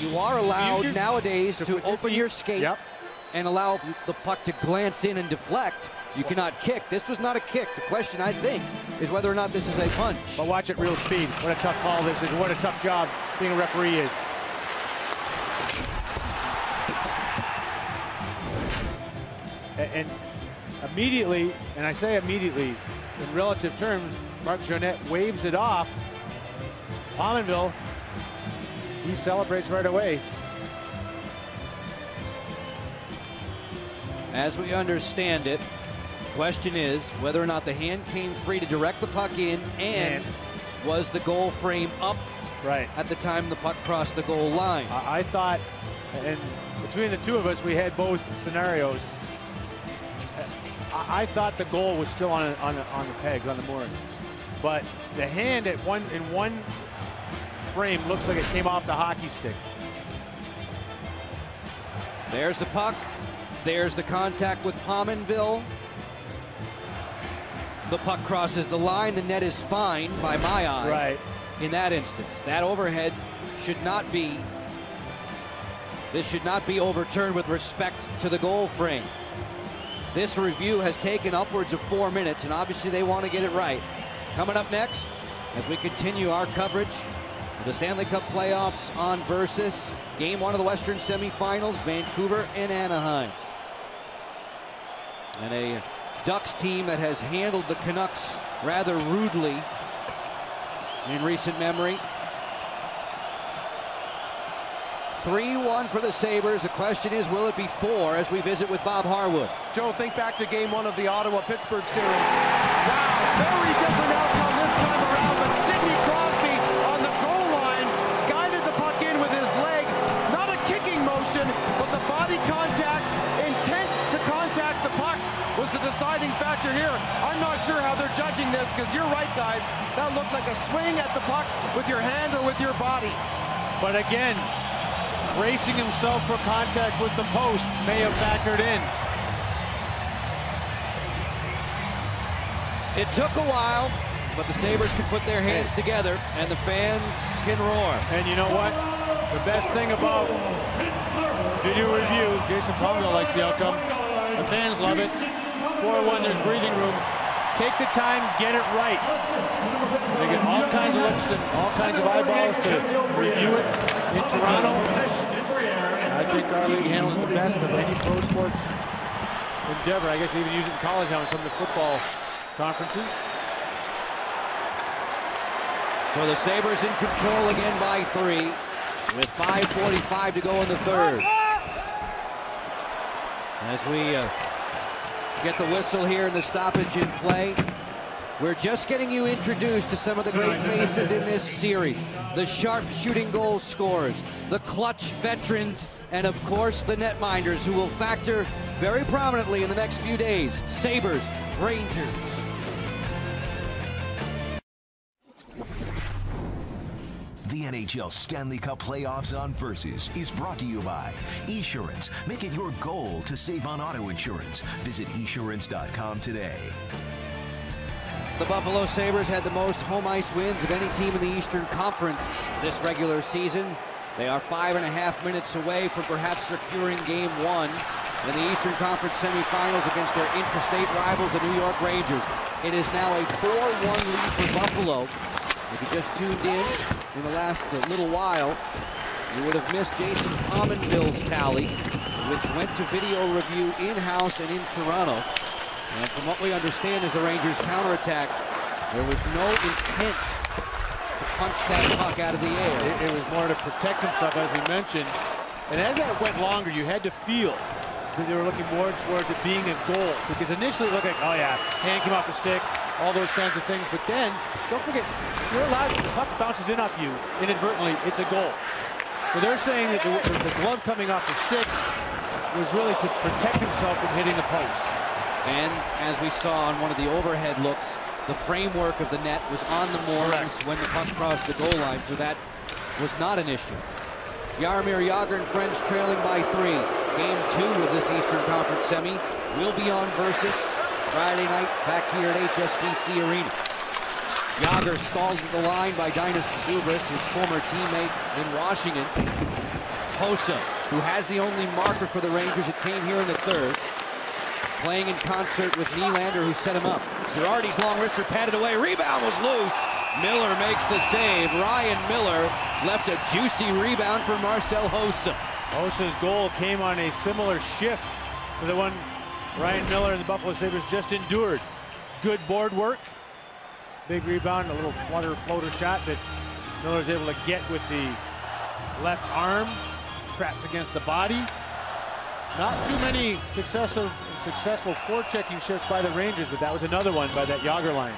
You are allowed nowadays to open your skate and allow the puck to glance in and deflect. You cannot kick. This was not a kick. The question, I think, is whether or not this is a punch. But watch it real speed. What a tough call this is. What a tough job being a referee is. And immediately, and I say immediately, in relative terms, Marc Joannette waves it off. Pominville, he celebrates right away. As we understand it, the question is whether or not the hand came free to direct the puck in, and was the goal frame up at the time the puck crossed the goal line. I thought, and between the two of us, we had both scenarios. I thought the goal was still on the pegs, on the moorings. But the hand in one frame looks like it came off the hockey stick. There's the puck. There's the contact with Pominville. The puck crosses the line. The net is fine by my eye. In that instance, that overhead should not be. This should not be overturned with respect to the goal frame. This review has taken upwards of 4 minutes, and obviously they want to get it right. Coming up next, as we continue our coverage of the Stanley Cup playoffs on Versus, Game 1 of the Western Semifinals, Vancouver and Anaheim. And a Ducks team that has handled the Canucks rather rudely in recent memory. 3-1 for the Sabres. The question is, will it be 4 as we visit with Bob Harwood? Joe, think back to Game 1 of the Ottawa-Pittsburgh series. Wow, very different outcome this time around, but Sidney Crosby on the goal line guided the puck in with his leg. Not a kicking motion, but the body contact, intent to contact the puck was the deciding factor here. I'm not sure how they're judging this, because you're right, guys. That looked like a swing at the puck with your hand or with your body. But again, bracing himself for contact with the post may have factored in. It took a while, but the Sabres can put their hands together, and the fans can roar. And you know what? The best thing about video review, Jason Pominville likes the outcome. The fans love it. 4-1, there's breathing room. Take the time, get it right. They get all kinds of looks and all kinds of eyeballs to review it in Toronto. I think our league handles the best of any pro sports endeavor. I guess they even use it in college now in some of the football conferences. So the Sabres in control again by 3 with 5:45 to go in the third. As we Get the whistle here in the stoppage in play. We're just getting you introduced to some of the great faces in this series. The sharp shooting goal scorers, the clutch veterans, and of course the netminders who will factor very prominently in the next few days. Sabres, Rangers. The NHL Stanley Cup Playoffs on Versus is brought to you by Esurance. Make it your goal to save on auto insurance. Visit esurance.com today. The Buffalo Sabres had the most home ice wins of any team in the Eastern Conference this regular season. They are 5.5 minutes away from perhaps securing Game 1 in the Eastern Conference semifinals against their interstate rivals, the New York Rangers. It is now a 4-1 lead for Buffalo. If you just tuned in the last little while, you would have missed Jason Pominville's tally, which went to video review in-house and in Toronto. And from what we understand is the Rangers' counterattack, there was no intent to punch that puck out of the air. It was more to protect himself, as we mentioned. And as it went longer, you had to feel that they were looking more towards it being a goal. Because initially it looked like, oh yeah, hand came off the stick, all those kinds of things. But then, don't forget, you're allowed, the puck bounces in off you inadvertently, it's a goal. So they're saying that the glove coming off the stick was really to protect himself from hitting the post. And as we saw on one of the overhead looks, the framework of the net was on the moorings when the puck crossed the goal line, so that was not an issue. Jaromir Jagr and friends trailing by 3. Game 2 of this Eastern Conference semi will be on Versus Friday night back here at HSBC Arena. Jagr stalled at the line by Dinas Zubris, his former teammate in Washington. Hossa, who has the only marker for the Rangers, it came here in the third. Playing in concert with Nylander, who set him up. Girardi's long wrister patted away. Rebound was loose. Miller makes the save. Ryan Miller left a juicy rebound for Marcel Hossa. Hossa's goal came on a similar shift to the one Ryan Miller and the Buffalo Sabres just endured. Good board work. Big rebound, a little floater shot that Miller's able to get with the left arm, trapped against the body. Not too many successful forechecking shifts by the Rangers, but that was another one by that Jagr line.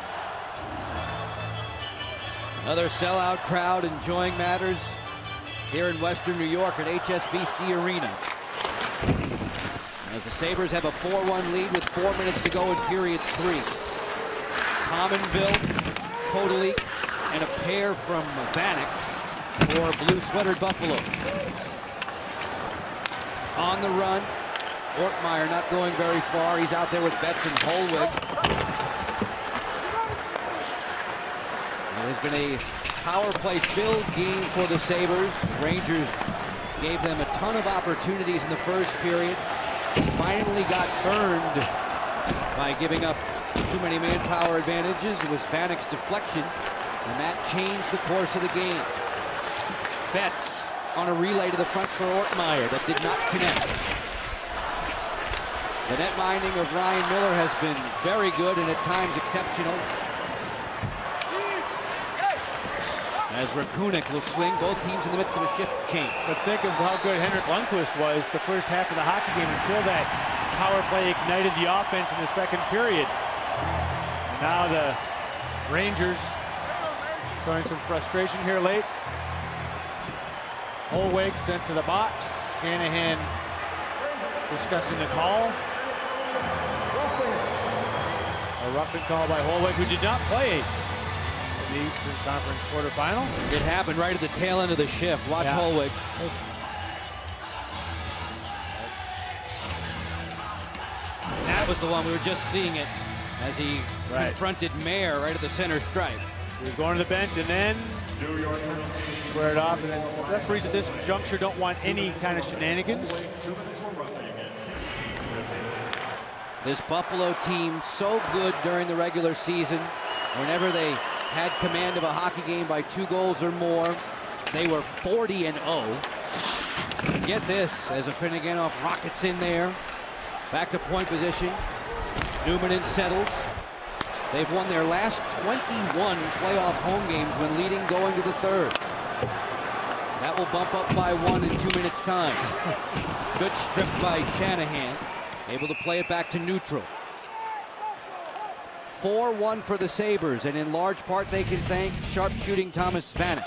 Another sellout crowd enjoying matters here in Western New York at HSBC Arena. As the Sabres have a 4-1 lead with 4 minutes to go in period 3. Pominville, Podolek, and a pair from Vanek for blue-sweatered Buffalo. On the run, Ortmeyer not going very far. He's out there with Betts and Holweg. There's been a power play filled game for the Sabres. Rangers gave them a ton of opportunities in the first period. Finally got burned by giving up too many manpower advantages. It was Vanek's deflection, and that changed the course of the game. Betts on a relay to the front for Ortmeyer that did not connect. The net minding of Ryan Miller has been very good and at times exceptional. As Rakunik will swing, both teams in the midst of a shift change. But think of how good Henrik Lundqvist was the first half of the hockey game until that power play ignited the offense in the second period. And now the Rangers showing some frustration here late. Holweg sent to the box. Shanahan discussing the call. A roughing call by Holweg, who did not play in the Eastern Conference quarterfinal. It happened right at the tail end of the shift. Watch Holweg. That was the one we were just seeing it as he confronted Mayer right at the center stripe. He was going to the bench and then squared off, and then referees at this juncture don't want any kind of shenanigans. This Buffalo team so good during the regular season. Whenever they had command of a hockey game by 2 goals or more, they were 40-0. Get this, as a Finneganov rockets in there. Back to point position. Newman settles. They've won their last 21 playoff home games when leading going to the third. That will bump up by 1 in 2 minutes' time. Good strip by Shanahan. Able to play it back to neutral. 4-1 for the Sabres, and in large part they can thank sharpshooting Thomas Vanek.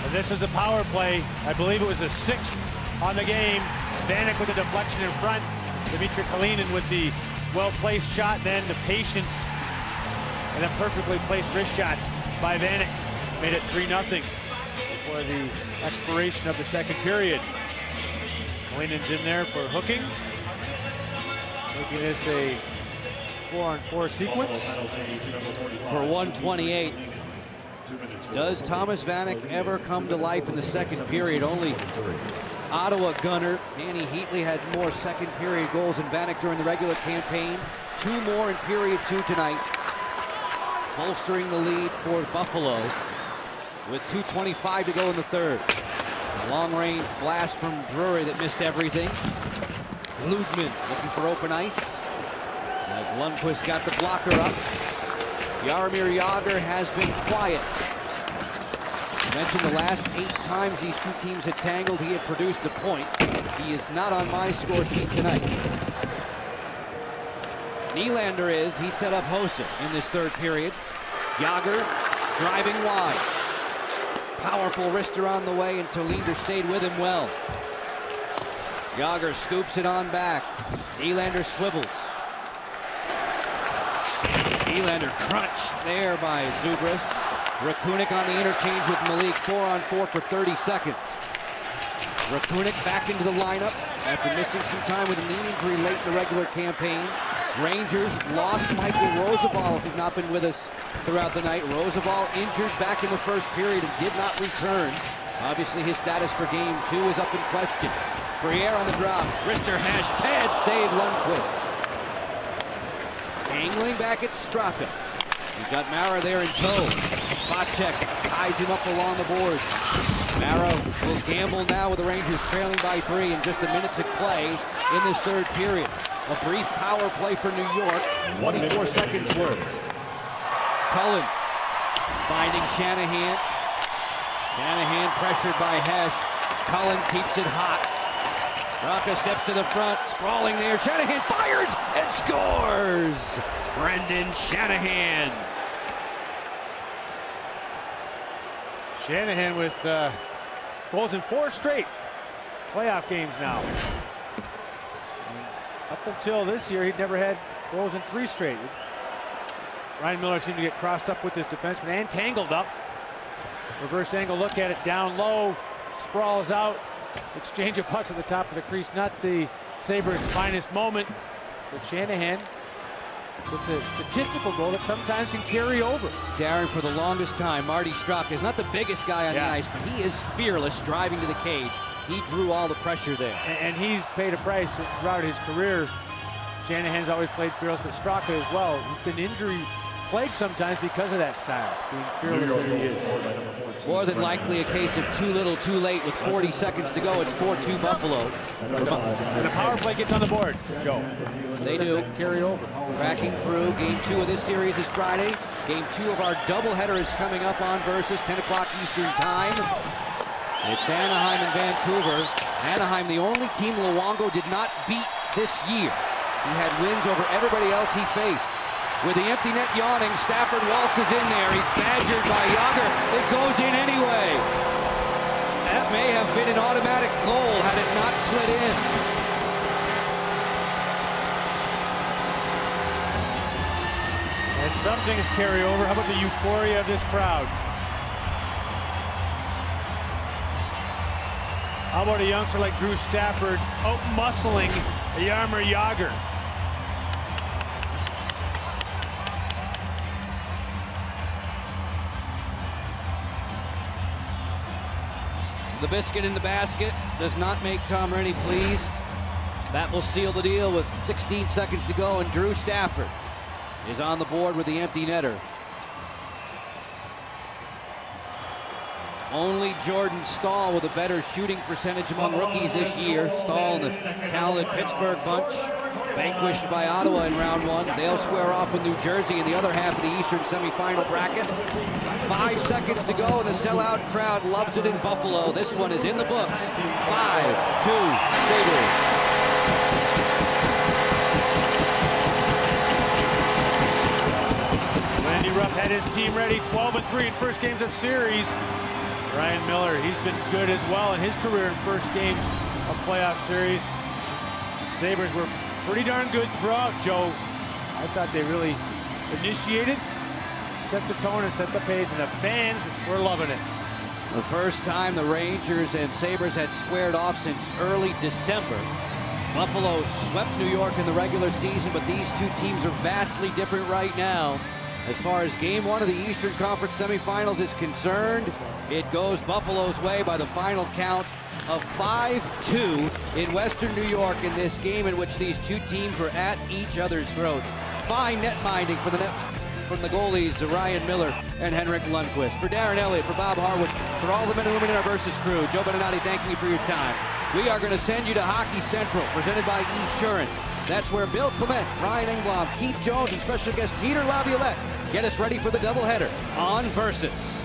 And this is a power play. I believe it was the 6th on the game. Vanek with the deflection in front. Dmitry Kalinin with the well-placed shot, then the patience, and a perfectly placed wrist shot by Vanek. Made it 3-0 before the expiration of the second period. Kalinin's in there for hooking, making this a 4-on-4 sequence. For 128. Does Thomas Vanek ever come to life in the second period? Only Ottawa gunner Danny Heatley had more second period goals than Vanek during the regular campaign. 2 more in period 2 tonight, bolstering the lead for Buffalo with 2:25 to go in the third. A long-range blast from Drury that missed everything. Ludman looking for open ice as Lundqvist got the blocker up. Jaromir Jagr has been quiet. I mentioned the last 8 times these two teams had tangled, he had produced a point. He is not on my score sheet tonight. Nylander is. He set up Hossa in this third period. Jagr driving wide. Powerful wrister on the way, and Nylander stayed with him well. Jagr scoops it on back. Nylander swivels. Nylander crunched there by Zubras. Rakunik on the interchange with Malik, 4-on-4 for 30 seconds. Rakunik back into the lineup after missing some time with a knee injury late in the regular campaign. Rangers lost Michael Rozabal, if he'd not been with us throughout the night. Rozabal injured back in the first period and did not return. Obviously his status for game 2 is up in question. Briere on the drop. Rister hash pad save Lundqvist. Angling back at Straka. He's got Mara there in tow. Spot check ties him up along the boards. Mara will gamble now with the Rangers trailing by 3 and just a minute to play in this third period. A brief power play for New York, 24 seconds worth. Cullen finding Shanahan. Shanahan pressured by Hesh. Cullen keeps it hot. Straka steps to the front, sprawling there. Shanahan fires and scores! Brendan Shanahan. Shanahan with goals in 4 straight playoff games now. Up until this year, he'd never had goals in 3 straight. Ryan Miller seemed to get crossed up with his defenseman and tangled up. Reverse angle look at it down low. Sprawls out. Exchange of pucks at the top of the crease. Not the Sabres' finest moment. But Shanahan gets a statistical goal that sometimes can carry over. Darren, for the longest time, Marty Straka is not the biggest guy on the ice, but he is fearless driving to the cage. He drew all the pressure there. And he's paid a price throughout his career. Shanahan's always played fearless, but Straka as well. He's been injury-plagued sometimes because of that style, being fearless as he is. More than likely a case of too little, too late with 40 seconds to go. It's 4-2 Buffalo. And the power play gets on the board, Joe. So they do. Carry over. Tracking through. Game 2 of this series is Friday. Game 2 of our doubleheader is coming up on Versus, 10 o'clock Eastern Time. It's Anaheim and Vancouver. Anaheim, the only team Luongo did not beat this year. He had wins over everybody else he faced. With the empty net yawning, Stafford waltzes in there. He's badgered by Jagr. It goes in anyway. That may have been an automatic goal had it not slid in. And some things carry over. How about the euphoria of this crowd? How about a youngster like Drew Stafford out-muscling Jaromir Jagr? The biscuit in the basket does not make Tom Rennie pleased. That will seal the deal with 16 seconds to go, and Drew Stafford is on the board with the empty netter. Only Jordan Staal with a better shooting percentage among rookies this year. Staal and the talented Pittsburgh bunch, vanquished by Ottawa in round 1. They'll square off with New Jersey in the other half of the Eastern semifinal bracket. 5 seconds to go, and the sellout crowd loves it in Buffalo. This one is in the books. 5-2 Sabres. had his team ready, 12-3 in first games of series. Ryan Miller, he's been good as well in his career in first games of playoff series. Sabres were pretty darn good throughout, Joe. I thought they really initiated, set the tone and set the pace, and the fans were loving it. The first time the Rangers and Sabres had squared off since early December. Buffalo swept New York in the regular season, but these two teams are vastly different right now. As far as game one of the Eastern Conference semifinals is concerned, it goes Buffalo's way by the final count of 5-2 in Western New York in this game in which these two teams were at each other's throats. Fine net minding from the goalies Ryan Miller and Henrik Lundqvist. For Darren Elliott, for Bob Harwood, for all the men and women in our Versus crew, Joe Beninati, thanking you for your time. We are going to send you to Hockey Central, presented by Esurance. That's where Bill Clement, Ryan Engblom, Keith Jones, and special guest Peter Laviolette get us ready for the doubleheader on Versus.